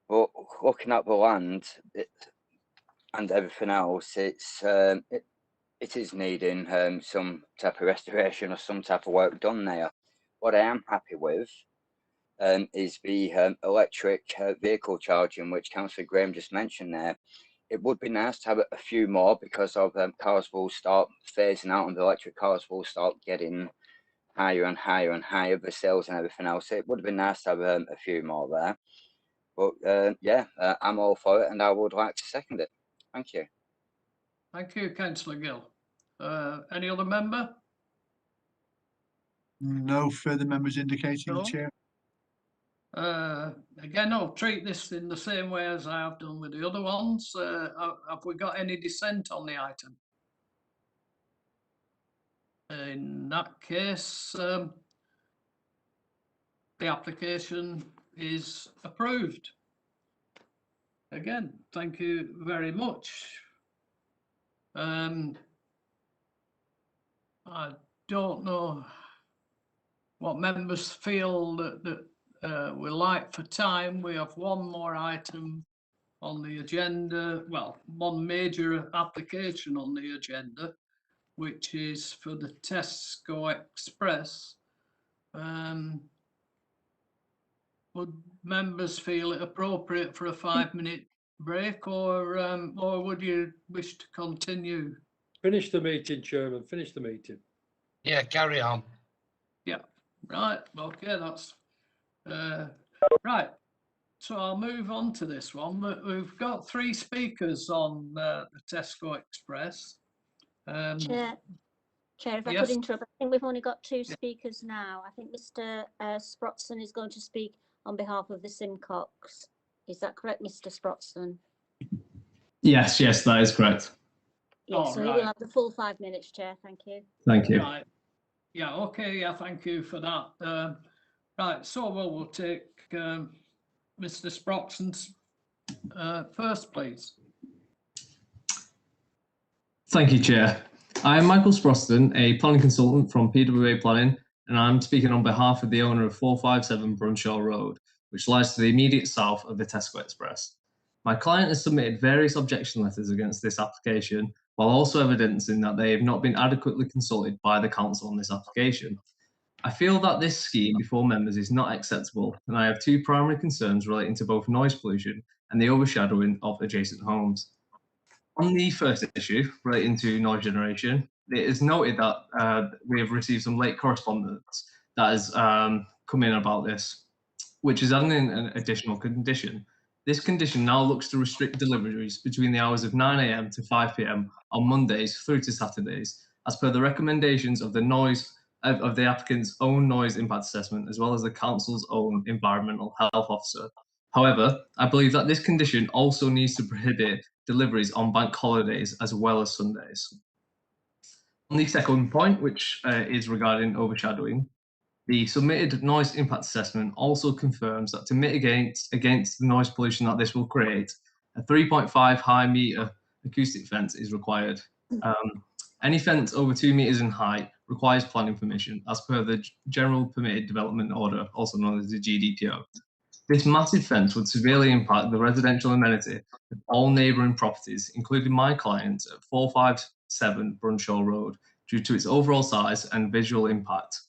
But looking at the land and everything else, it is needing some type of restoration or some type of work done there. What I am happy with is the electric vehicle charging, which Councillor Graham just mentioned there. It would be nice to have a few more, because of cars will start phasing out and the electric cars will start getting higher and higher and higher, the sales and everything else. It would have been nice to have a few more there. But yeah, I'm all for it and I would like to second it. Thank you. Thank you, Councillor Gill. Any other member? No further members indicating, No. Chair. Again, I'll treat this in the same way as I have done with the other ones. Have we got any dissent on the item? In that case, the application is approved. Again, thank you very much. I don't know what members feel that we like for time. We have one more item on the agenda, well, one major application on the agenda, which is for the Tesco Express. Would members feel it appropriate for a 5-minute break, or would you wish to continue? Finish the meeting, Chairman, finish the meeting. Yeah, carry on. Yeah, right, okay, that's right. So I'll move on to this one. We've got 3 speakers on the Tesco Express. Chair, if I yes. could interrupt, I think we've only got 2 speakers now. I think Mr. Sprotson is going to speak on behalf of the Simcox. Is that correct, Mr. Sprotson? Yes, that is correct. Yeah, so you will have the full 5 minutes, Chair. Thank you. Thank you. Right. Yeah, okay, yeah, thank you for that. Right, so we'll take Mr. Sprotson's first, please. Thank you, Chair. I am Michael Sproston, a planning consultant from PWA Planning, and I'm speaking on behalf of the owner of 457 Brunshaw Road, which lies to the immediate south of the Tesco Express. My client has submitted various objection letters against this application, while also evidencing that they have not been adequately consulted by the council on this application. I feel that this scheme before members is not acceptable, and I have 2 primary concerns relating to both noise pollution and the overshadowing of adjacent homes. On the first issue relating to noise generation, it is noted that we have received some late correspondence that has come in about this, which is adding in an additional condition. This condition now looks to restrict deliveries between the hours of 9 AM to 5 PM on Mondays through to Saturdays, as per the recommendations of the applicant's own noise impact assessment, as well as the council's own environmental health officer. However, I believe that this condition also needs to prohibit deliveries on bank holidays as well as Sundays. On the second point, which is regarding overshadowing, the submitted noise impact assessment also confirms that to mitigate against the noise pollution that this will create, a 3.5 high metre acoustic fence is required. Any fence over 2 metres in height requires planning permission as per the General Permitted Development Order, also known as the GDPO. This massive fence would severely impact the residential amenity of all neighbouring properties, including my client at 457 Brunshaw Road, due to its overall size and visual impact.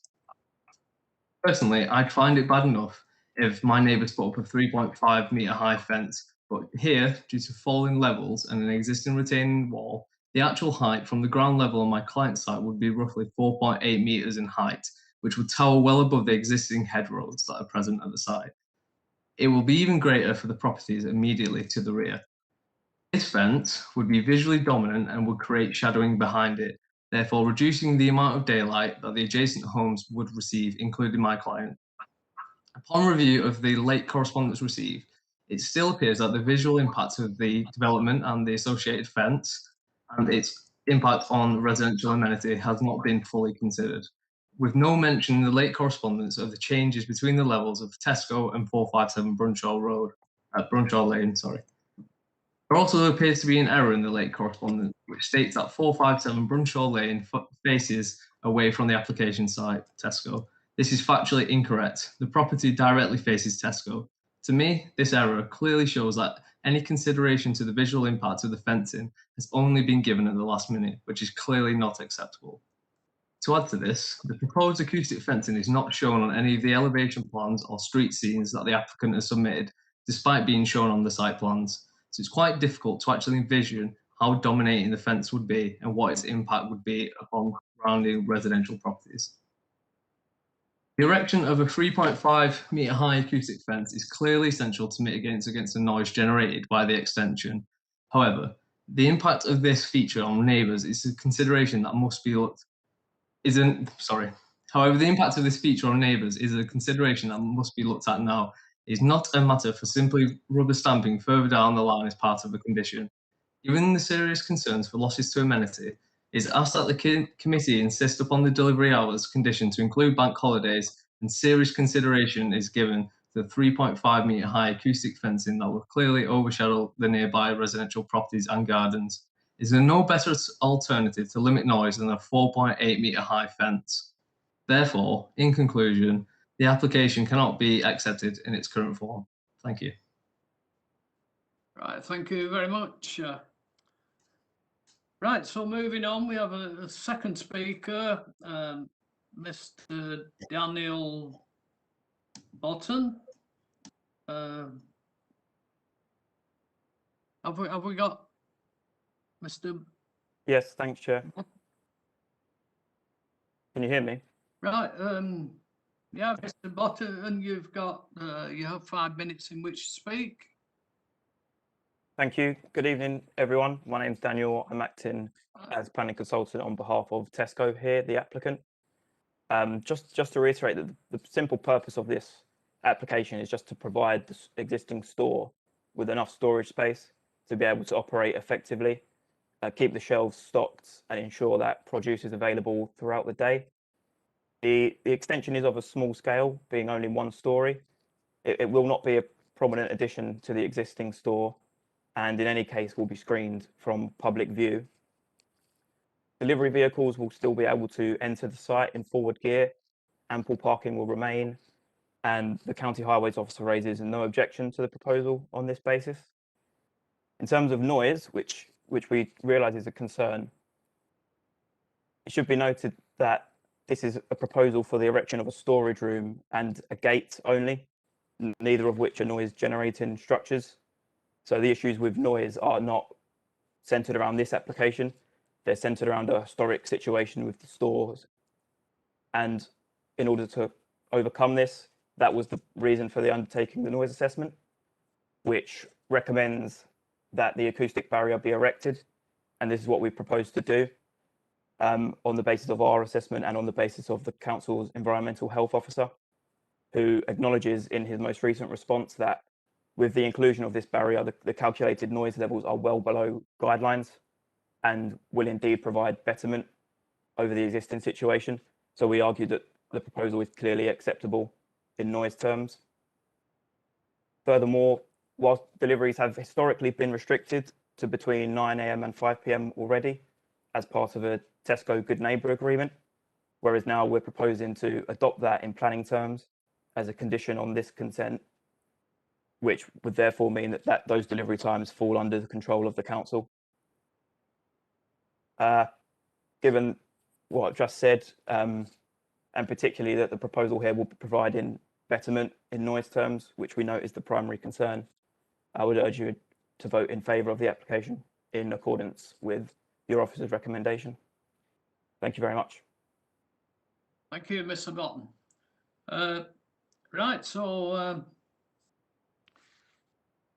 Personally, I'd find it bad enough if my neighbours put up a 3.5 metre high fence, but here, due to falling levels and an existing retaining wall, the actual height from the ground level on my client's site would be roughly 4.8 metres in height, which would tower well above the existing head roads that are present at the site. It will be even greater for the properties immediately to the rear. This fence would be visually dominant and would create shadowing behind it, therefore reducing the amount of daylight that the adjacent homes would receive, including my client. Upon review of the late correspondence received, it still appears that the visual impact of the development and the associated fence and its impact on residential amenity has not been fully considered, with no mention in the late correspondence of the changes between the levels of Tesco and 457 Brunshaw Lane. There also appears to be an error in the late correspondence, which states that 457 Brunshaw Lane faces away from the application site, Tesco. This is factually incorrect. The property directly faces Tesco. To me, this error clearly shows that any consideration to the visual impact of the fencing has only been given at the last minute, which is clearly not acceptable. To add to this, the proposed acoustic fencing is not shown on any of the elevation plans or street scenes that the applicant has submitted, despite being shown on the site plans. So it's quite difficult to actually envision how dominating the fence would be and what its impact would be upon surrounding residential properties. The erection of a 3.5 metre high acoustic fence is clearly essential to mitigate against the noise generated by the extension. However, the impact of this feature on neighbours is a consideration that must be looked However, the impact of this feature on neighbours is a consideration that must be looked at now. It is not a matter for simply rubber stamping further down the line as part of a condition. Given the serious concerns for losses to amenity, it is asked that the committee insist upon the delivery hours condition to include bank holidays, and serious consideration is given to the 3.5 metre high acoustic fencing that will clearly overshadow the nearby residential properties and gardens. Is there no better alternative to limit noise than a 4.8 metre high fence? Therefore, in conclusion, the application cannot be accepted in its current form. Thank you. Right, thank you very much. Right, so moving on, we have a second speaker, Mr. Daniel Botton. Have we got Mr. Yes, thanks, Chair. Can you hear me? Right, yeah, Mr. Botton, and you've got you have 5 minutes in which to speak. Thank you. Good evening, everyone. My name's Daniel. I'm acting as planning consultant on behalf of Tesco here, the applicant. Just to reiterate that the simple purpose of this application is just to provide the existing store with enough storage space to be able to operate effectively, keep the shelves stocked and ensure that produce is available throughout the day. The extension is of a small scale, being only 1 story. It will not be a prominent addition to the existing store, and in any case will be screened from public view. Delivery vehicles will still be able to enter the site in forward gear, ample parking will remain, and the County Highways Officer raises no objection to the proposal on this basis. In terms of noise, which we realise is a concern, it should be noted that this is a proposal for the erection of a storage room and a gate only, neither of which are noise generating structures. So the issues with noise are not centred around this application. They're centred around a historic situation with the stores. And in order to overcome this, that was the reason for the undertaking the noise assessment, which recommends that the acoustic barrier be erected. And this is what we propose to do on the basis of our assessment and on the basis of the council's environmental health officer, who acknowledges in his most recent response that with the inclusion of this barrier, the calculated noise levels are well below guidelines and will indeed provide betterment over the existing situation. So we argue that the proposal is clearly acceptable in noise terms. Furthermore, whilst deliveries have historically been restricted to between 9 AM and 5 PM already as part of a Tesco Good Neighbour agreement, whereas now we're proposing to adopt that in planning terms as a condition on this consent, which would therefore mean that those delivery times fall under the control of the council. Given what I've just said, and particularly that the proposal here will be providing betterment in noise terms, which we note is the primary concern, I would urge you to vote in favour of the application in accordance with your officer's recommendation. Thank you very much. Thank you, Mr. Botton. Right, so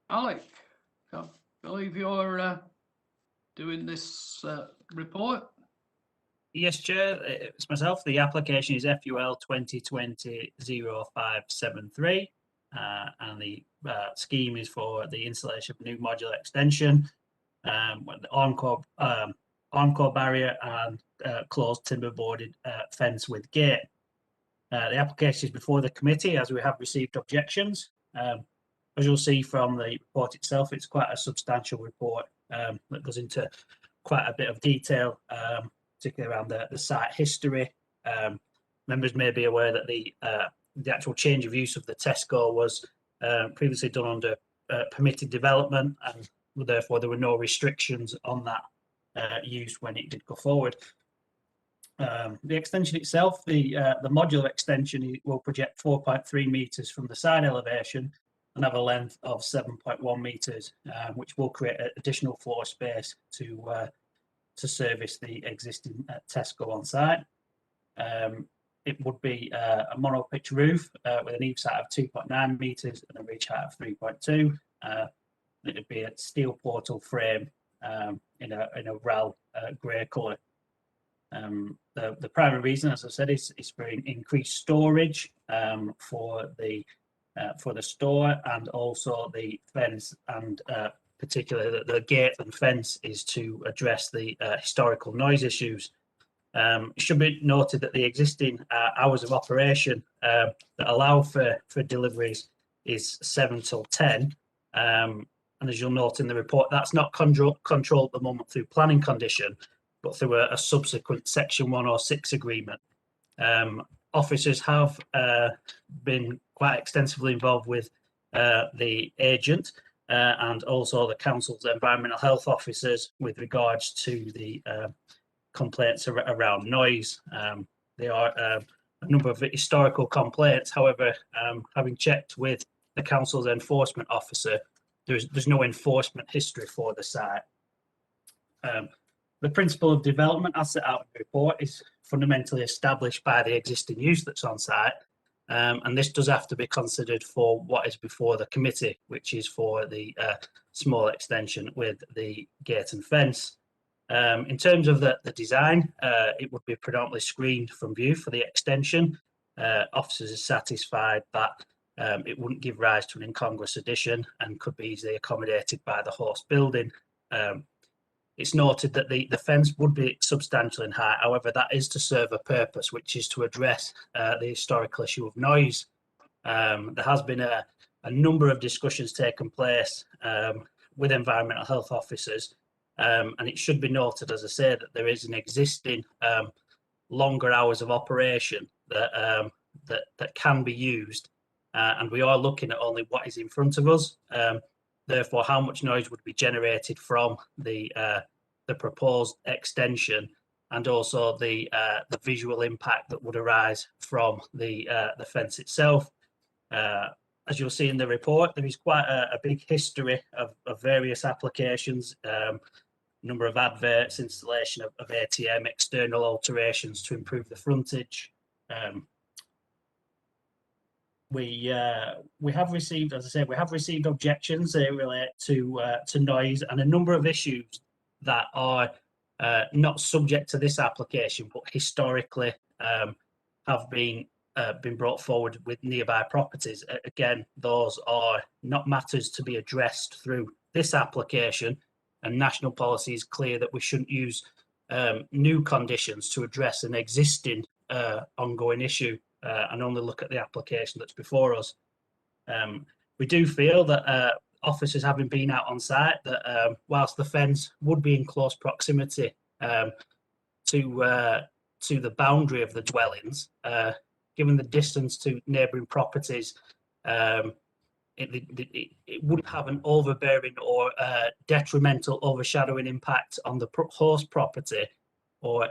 Alec, I believe you're doing this report. Yes, Chair, it's myself. The application is FUL 2020-0573, and the scheme is for the installation of a new modular extension with the armcore barrier and closed timber boarded fence with gate. The application is before the committee as we have received objections. As you'll see from the report itself, it's quite a substantial report that goes into quite a bit of detail, particularly around the site history. Members may be aware that the actual change of use of the Tesco was previously done under permitted development, and therefore there were no restrictions on that use when it did go forward. The extension itself, the modular extension, will project 4.3 metres from the side elevation and have a length of 7.1 metres, which will create additional floor space to service the existing Tesco on site. It would be a monopitch roof with an eave height of 2.9 metres and a ridge height of 3.2. It would be a steel portal frame in a RAL grey colour. The primary reason, as I said, is for increased storage for the store, and also the fence, and particularly the gate and fence is to address the historical noise issues. It should be noted that the existing hours of operation that allow for deliveries is 7 till 10, and And as you'll note in the report, that's not controlled at the moment through planning condition, but through a subsequent Section 106 agreement. Officers have been quite extensively involved with the agent and also the council's environmental health officers with regards to the complaints around noise. There are a number of historical complaints. However, having checked with the council's enforcement officer, there's no enforcement history for the site. The principle of development, as set out in the report, is fundamentally established by the existing use that's on site, and this does have to be considered for what is before the committee, which is for the small extension with the gate and fence. In terms of the design, it would be predominantly screened from view for the extension. Officers are satisfied that it wouldn't give rise to an incongruous addition and could be easily accommodated by the host building. It's noted that the fence would be substantial in height. However, that is to serve a purpose, which is to address the historical issue of noise. There has been a number of discussions taken place with environmental health officers, and it should be noted, as I say, that there is an existing longer hours of operation that can be used, and we are looking at only what is in front of us. Therefore, how much noise would be generated from the proposed extension, and also the visual impact that would arise from the fence itself. As you'll see in the report, there is quite a big history of various applications, number of adverts, installation of ATM, external alterations to improve the frontage. We have received, as I say, we have received objections. They relate to noise and a number of issues that are not subject to this application, but historically have been brought forward with nearby properties. Again, those are not matters to be addressed through this application, and national policy is clear that we shouldn't use new conditions to address an existing ongoing issue. And only look at the application that's before us. We do feel that officers, having been out on site, that whilst the fence would be in close proximity to the boundary of the dwellings, given the distance to neighbouring properties, it wouldn't have an overbearing or detrimental overshadowing impact on the host property or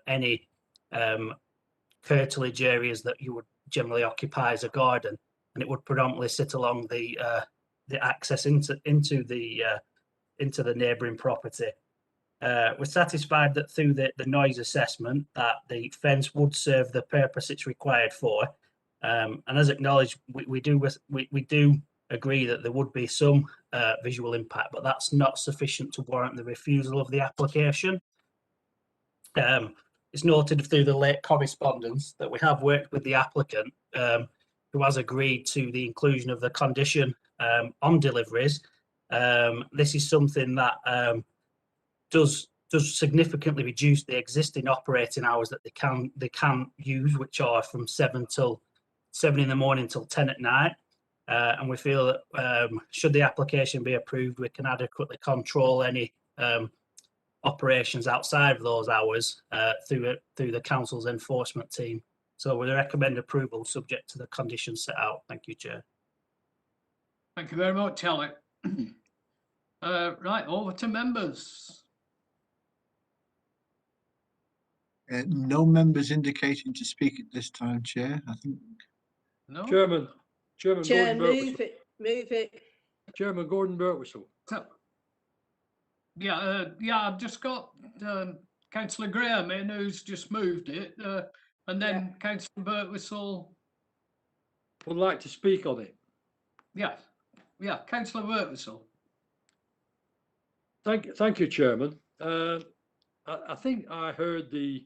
any curtilage areas that you would generally occupy as a garden, and it would predominantly sit along the access into the neighbouring property. We're satisfied that through the noise assessment that the fence would serve the purpose it's required for, and as acknowledged, we do agree that there would be some visual impact, but that's not sufficient to warrant the refusal of the application. It's noted through the late correspondence that we have worked with the applicant, who has agreed to the inclusion of the condition on deliveries. This is something that does significantly reduce the existing operating hours that they can use, which are from 7 in the morning till 10 at night. And we feel that should the application be approved, we can adequately control any operations outside of those hours through the council's enforcement team. So we recommend approval subject to the conditions set out. Thank you, Chair. Thank you very much, Alec. Right, over to members. No members indicating to speak at this time, Chair. I think. No. Chairman, Chair, Gordon move it. Chairman Gordon Birtwistle. Yeah, I've just got Councillor Graham in, who's just moved it, and then Councillor Birtwistle would like to speak on it. Yeah, Councillor Birtwistle. Thank you, Chairman. I think I heard the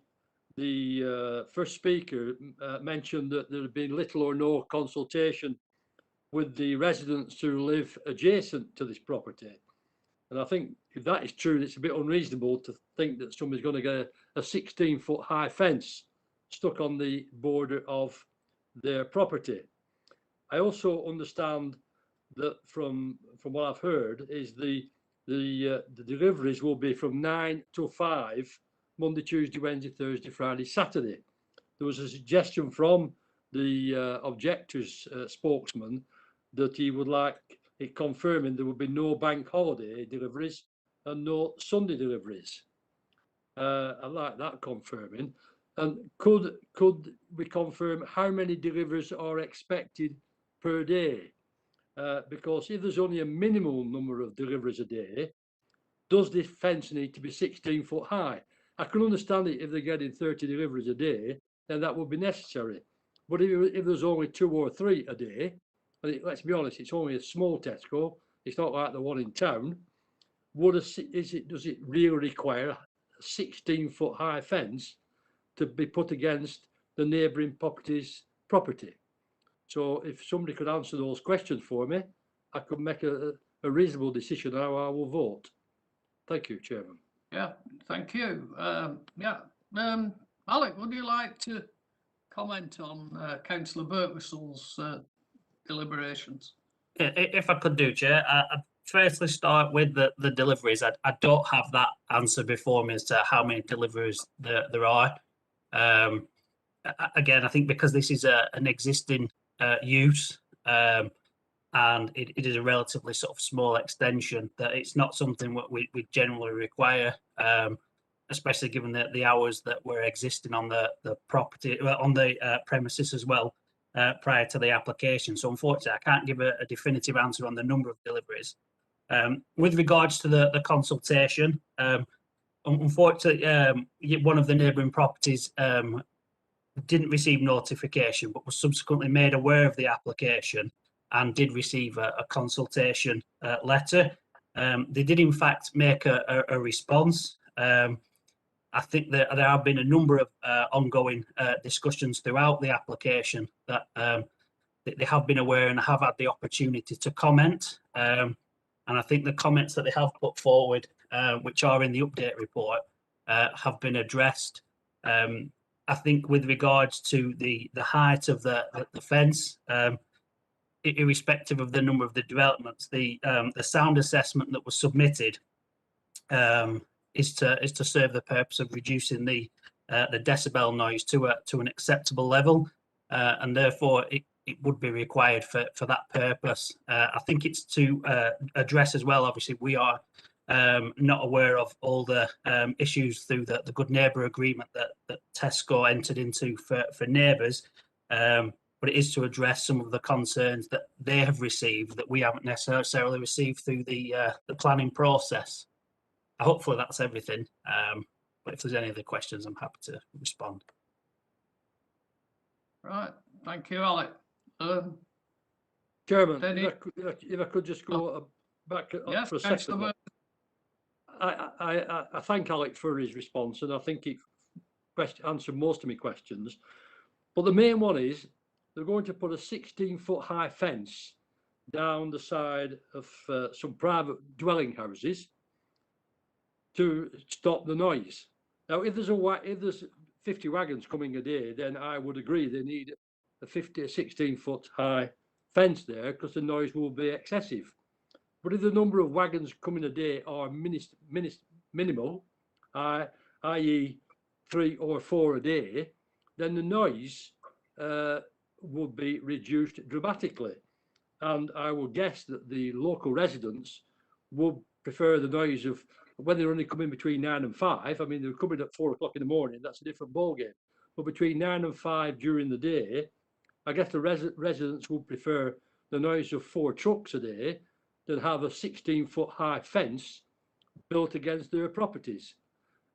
first speaker mention that there had been little or no consultation with the residents who live adjacent to this property. And I think if that is true, it's a bit unreasonable to think that somebody's going to get a 16-foot high fence stuck on the border of their property. I also understand that from what I've heard is the deliveries will be from 9 to 5, Monday, Tuesday, Wednesday, Thursday, Friday, Saturday. There was a suggestion from the objectors spokesman that he would like it confirming there would be no bank holiday deliveries and no Sunday deliveries. I like that confirming. And could we confirm how many deliveries are expected per day? Because if there's only a minimum number of deliveries a day, does this fence need to be 16 foot high? I can understand it if they're getting 30 deliveries a day, then that would be necessary. But if there's only 2 or 3 a day, and let's be honest, it's only a small Tesco, it's not like the one in town, does it really require a 16 foot high fence to be put against the neighbouring property's property? So if somebody could answer those questions for me, I could make a reasonable decision how I will vote. Thank you, Chairman. Yeah, thank you. Alec, would you like to comment on Councillor Birtwhistle's deliberations? If I could do, Chair, I'd firstly start with the deliveries. I don't have that answer before me as to how many deliveries there are. Again, I think because this is an existing use, and it is a relatively sort of small extension, that it's not something that we generally require, especially given the hours that were existing on the property, on the premises as well, prior to the application. So unfortunately, I can't give a definitive answer on the number of deliveries. With regards to the consultation, unfortunately, one of the neighbouring properties didn't receive notification, but was subsequently made aware of the application and did receive a consultation letter. They did in fact make a response. I think that there have been a number of ongoing discussions throughout the application that they have been aware and have had the opportunity to comment. And I think the comments that they have put forward, which are in the update report, have been addressed. I think with regards to the height of the fence, irrespective of the number of the developments, the sound assessment that was submitted is to serve the purpose of reducing the decibel noise to an acceptable level, and therefore it would be required for that purpose. I think it's to address as well. Obviously, we are not aware of all the issues through the Good Neighbour agreement that Tesco entered into for neighbours. But it is to address some of the concerns that they have received that we haven't necessarily received through the planning process. Hopefully that's everything. But if there's any other questions, I'm happy to respond. Right, thank you, Alec. Chairman, if I could just go back yes, for a second. I thank Alec for his response, and I think it answered most of my questions. But the main one is they're going to put a 16-foot high fence down the side of some private dwelling houses to stop the noise. Now, if there's 50 wagons coming a day, then I would agree they need a 16-foot high fence there because the noise will be excessive. But if the number of wagons coming a day are minimal, i.e. 3 or 4 a day, then the noise would be reduced dramatically. And I would guess that the local residents would prefer the noise of when they're only coming between 9 and 5. I mean, they're coming at 4 o'clock in the morning, that's a different ballgame. But between 9 and 5 during the day, I guess the residents would prefer the noise of 4 trucks a day than have a 16-foot high fence built against their properties.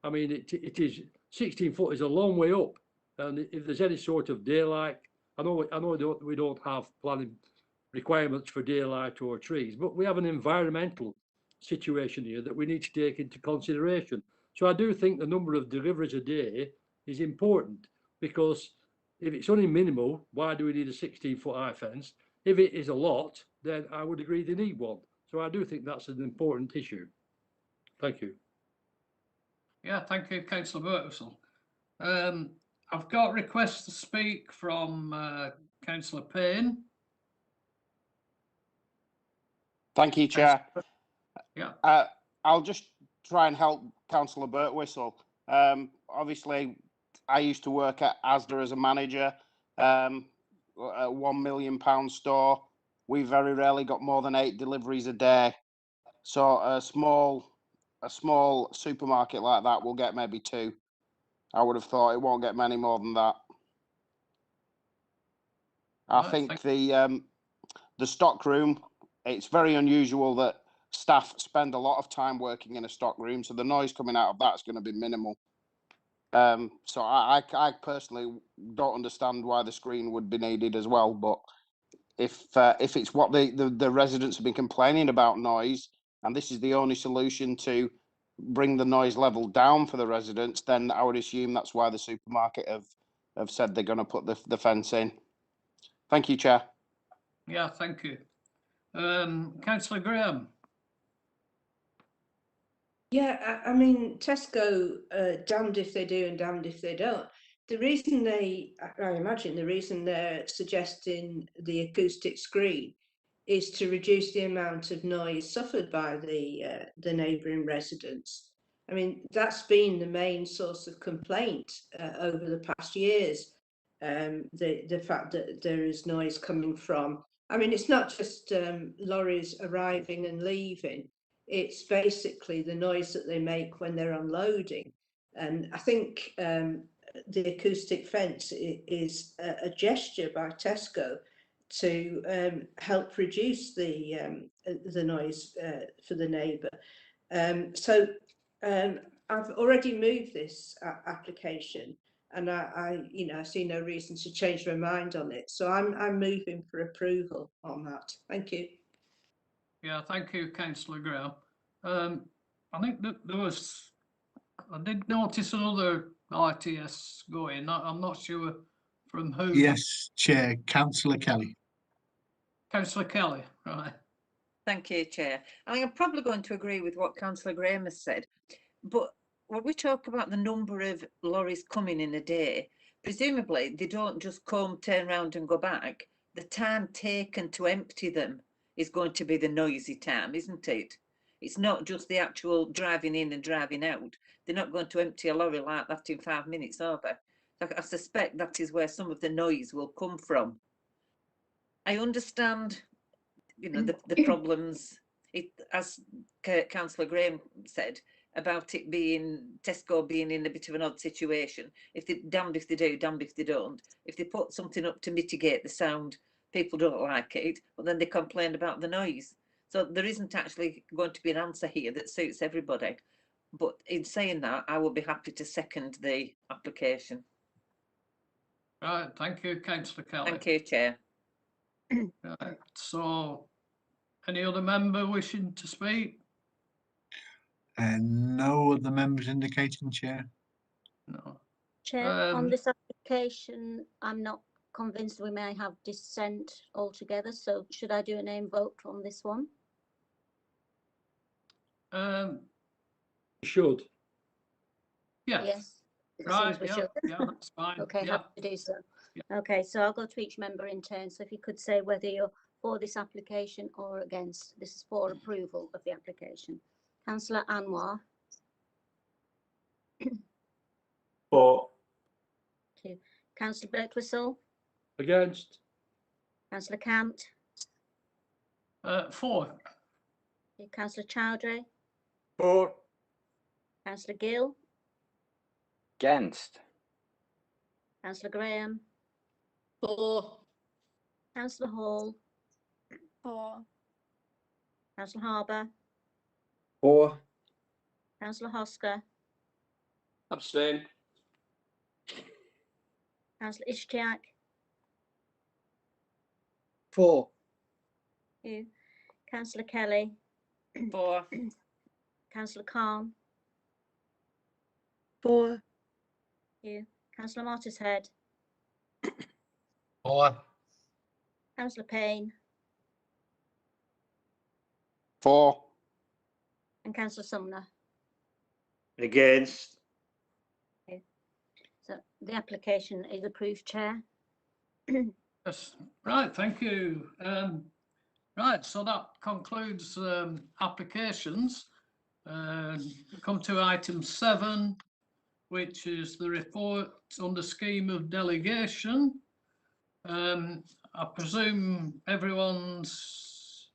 I mean, it is 16 foot is a long way up, and if there's any sort of daylight, I know we don't have planning requirements for daylight or trees, but we have an environmental situation here that we need to take into consideration. So I do think the number of deliveries a day is important, because if it's only minimal, why do we need a 16-foot high fence? If it is a lot, then I would agree they need one. So I do think that's an important issue. Thank you. Yeah, thank you, Councillor Birtwhistle. I've got requests to speak from Councillor Payne. Thank you, Chair. Yeah. I'll just try and help Councillor Birtwistle. Obviously, I used to work at Asda as a manager, a £1 million store. We very rarely got more than 8 deliveries a day. So a small supermarket like that will get maybe 2. I would have thought it won't get many more than that. I think the stock room, it's very unusual that staff spend a lot of time working in a stock room, so the noise coming out of that is going to be minimal. So I personally don't understand why the screen would be needed as well, but if it's what the residents have been complaining about noise, and this is the only solution to bring the noise level down for the residents, then I would assume that's why the supermarket have said they're going to put the fence in. Thank you, Chair. Yeah, thank you. Councillor Graham. Yeah, I mean, Tesco, damned if they do and damned if they don't. The reason I imagine the reason they're suggesting the acoustic screen is to reduce the amount of noise suffered by the neighbouring residents. I mean, that's been the main source of complaint over the past years. The fact that there is noise coming from, I mean, it's not just lorries arriving and leaving. It's basically the noise that they make when they're unloading. And I think the acoustic fence is a gesture by Tesco to help reduce the noise for the neighbour. So I've already moved this application, and I see no reason to change my mind on it. So I'm moving for approval on that. Thank you. Yeah, thank you, Councillor Graham. I think that I did notice another RTS going. I'm not sure from who. Yes, Chair, Councillor Kelly. Councillor Kelly, right. Thank you, Chair. I think I'm probably going to agree with what Councillor Graham has said, but when we talk about the number of lorries coming in a day, presumably they don't just come, turn around and go back. The time taken to empty them is going to be the noisy time, isn't it? It's not just the actual driving in and driving out. They're not going to empty a lorry like that in 5 minutes, are they? I suspect that is where some of the noise will come from. I understand, the problems, as Councillor Graham said, about it being Tesco being in a bit of an odd situation. If they damned if they do, damned if they don't. If they put something up to mitigate the sound, people don't like it, but then they complain about the noise. So there isn't actually going to be an answer here that suits everybody. But in saying that, I will be happy to second the application. Right, thank you, Councillor Kelly. Thank you, Chair. Right, so any other member wishing to speak? And no other members indicating, Chair. No. Chair, on this application, I'm not convinced we may have dissent altogether. So should I do a name vote on this one? You should. Yes. Yes. It Right, seems we yeah, should. yeah, that's fine. Okay, Yeah. happy to do so. Yeah. Okay, so I'll go to each member in turn. So if you could say whether you're for this application or against. This is for approval of the application. Councillor Anwar. For. Two. Councillor Birtwistle. Against. Councillor Cant. For. Okay, Councillor Chowdhury. For. Councillor Gill. Against. Councillor Graham. For. Councillor Hall. For. Councillor Harbour. For. Councillor Hosker. Abstain. Councillor Ishtiak. For. You. Councillor Kelly. For. Councillor Khan. For. You. Councillor Martishead. For. Councillor Payne. For. And Councillor Sumner. Against. Okay. So the application is approved, Chair. Yes. Right, thank you. Right, so that concludes applications. Come to item 7, which is the report on the scheme of delegation. I presume everyone's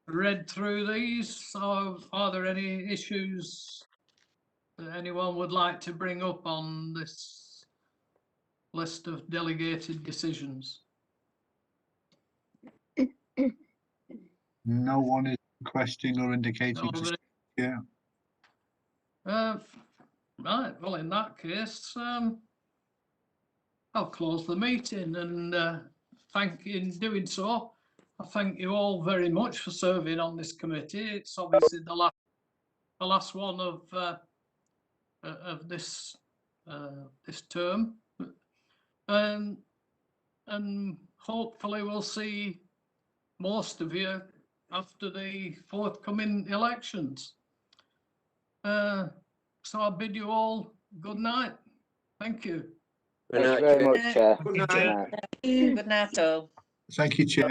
read through these. So are there any issues that anyone would like to bring up on this list of delegated decisions? No one is requesting or indicating. No, to there- speak. Yeah. Right, well, in that case, I'll close the meeting and in doing so, I thank you all very much for serving on this committee. It's obviously the last one of this this term, and hopefully we'll see most of you after the forthcoming elections. So I bid you all good night. Thank you. Thank you very much, Chair. Good night all. Thank you, Chair.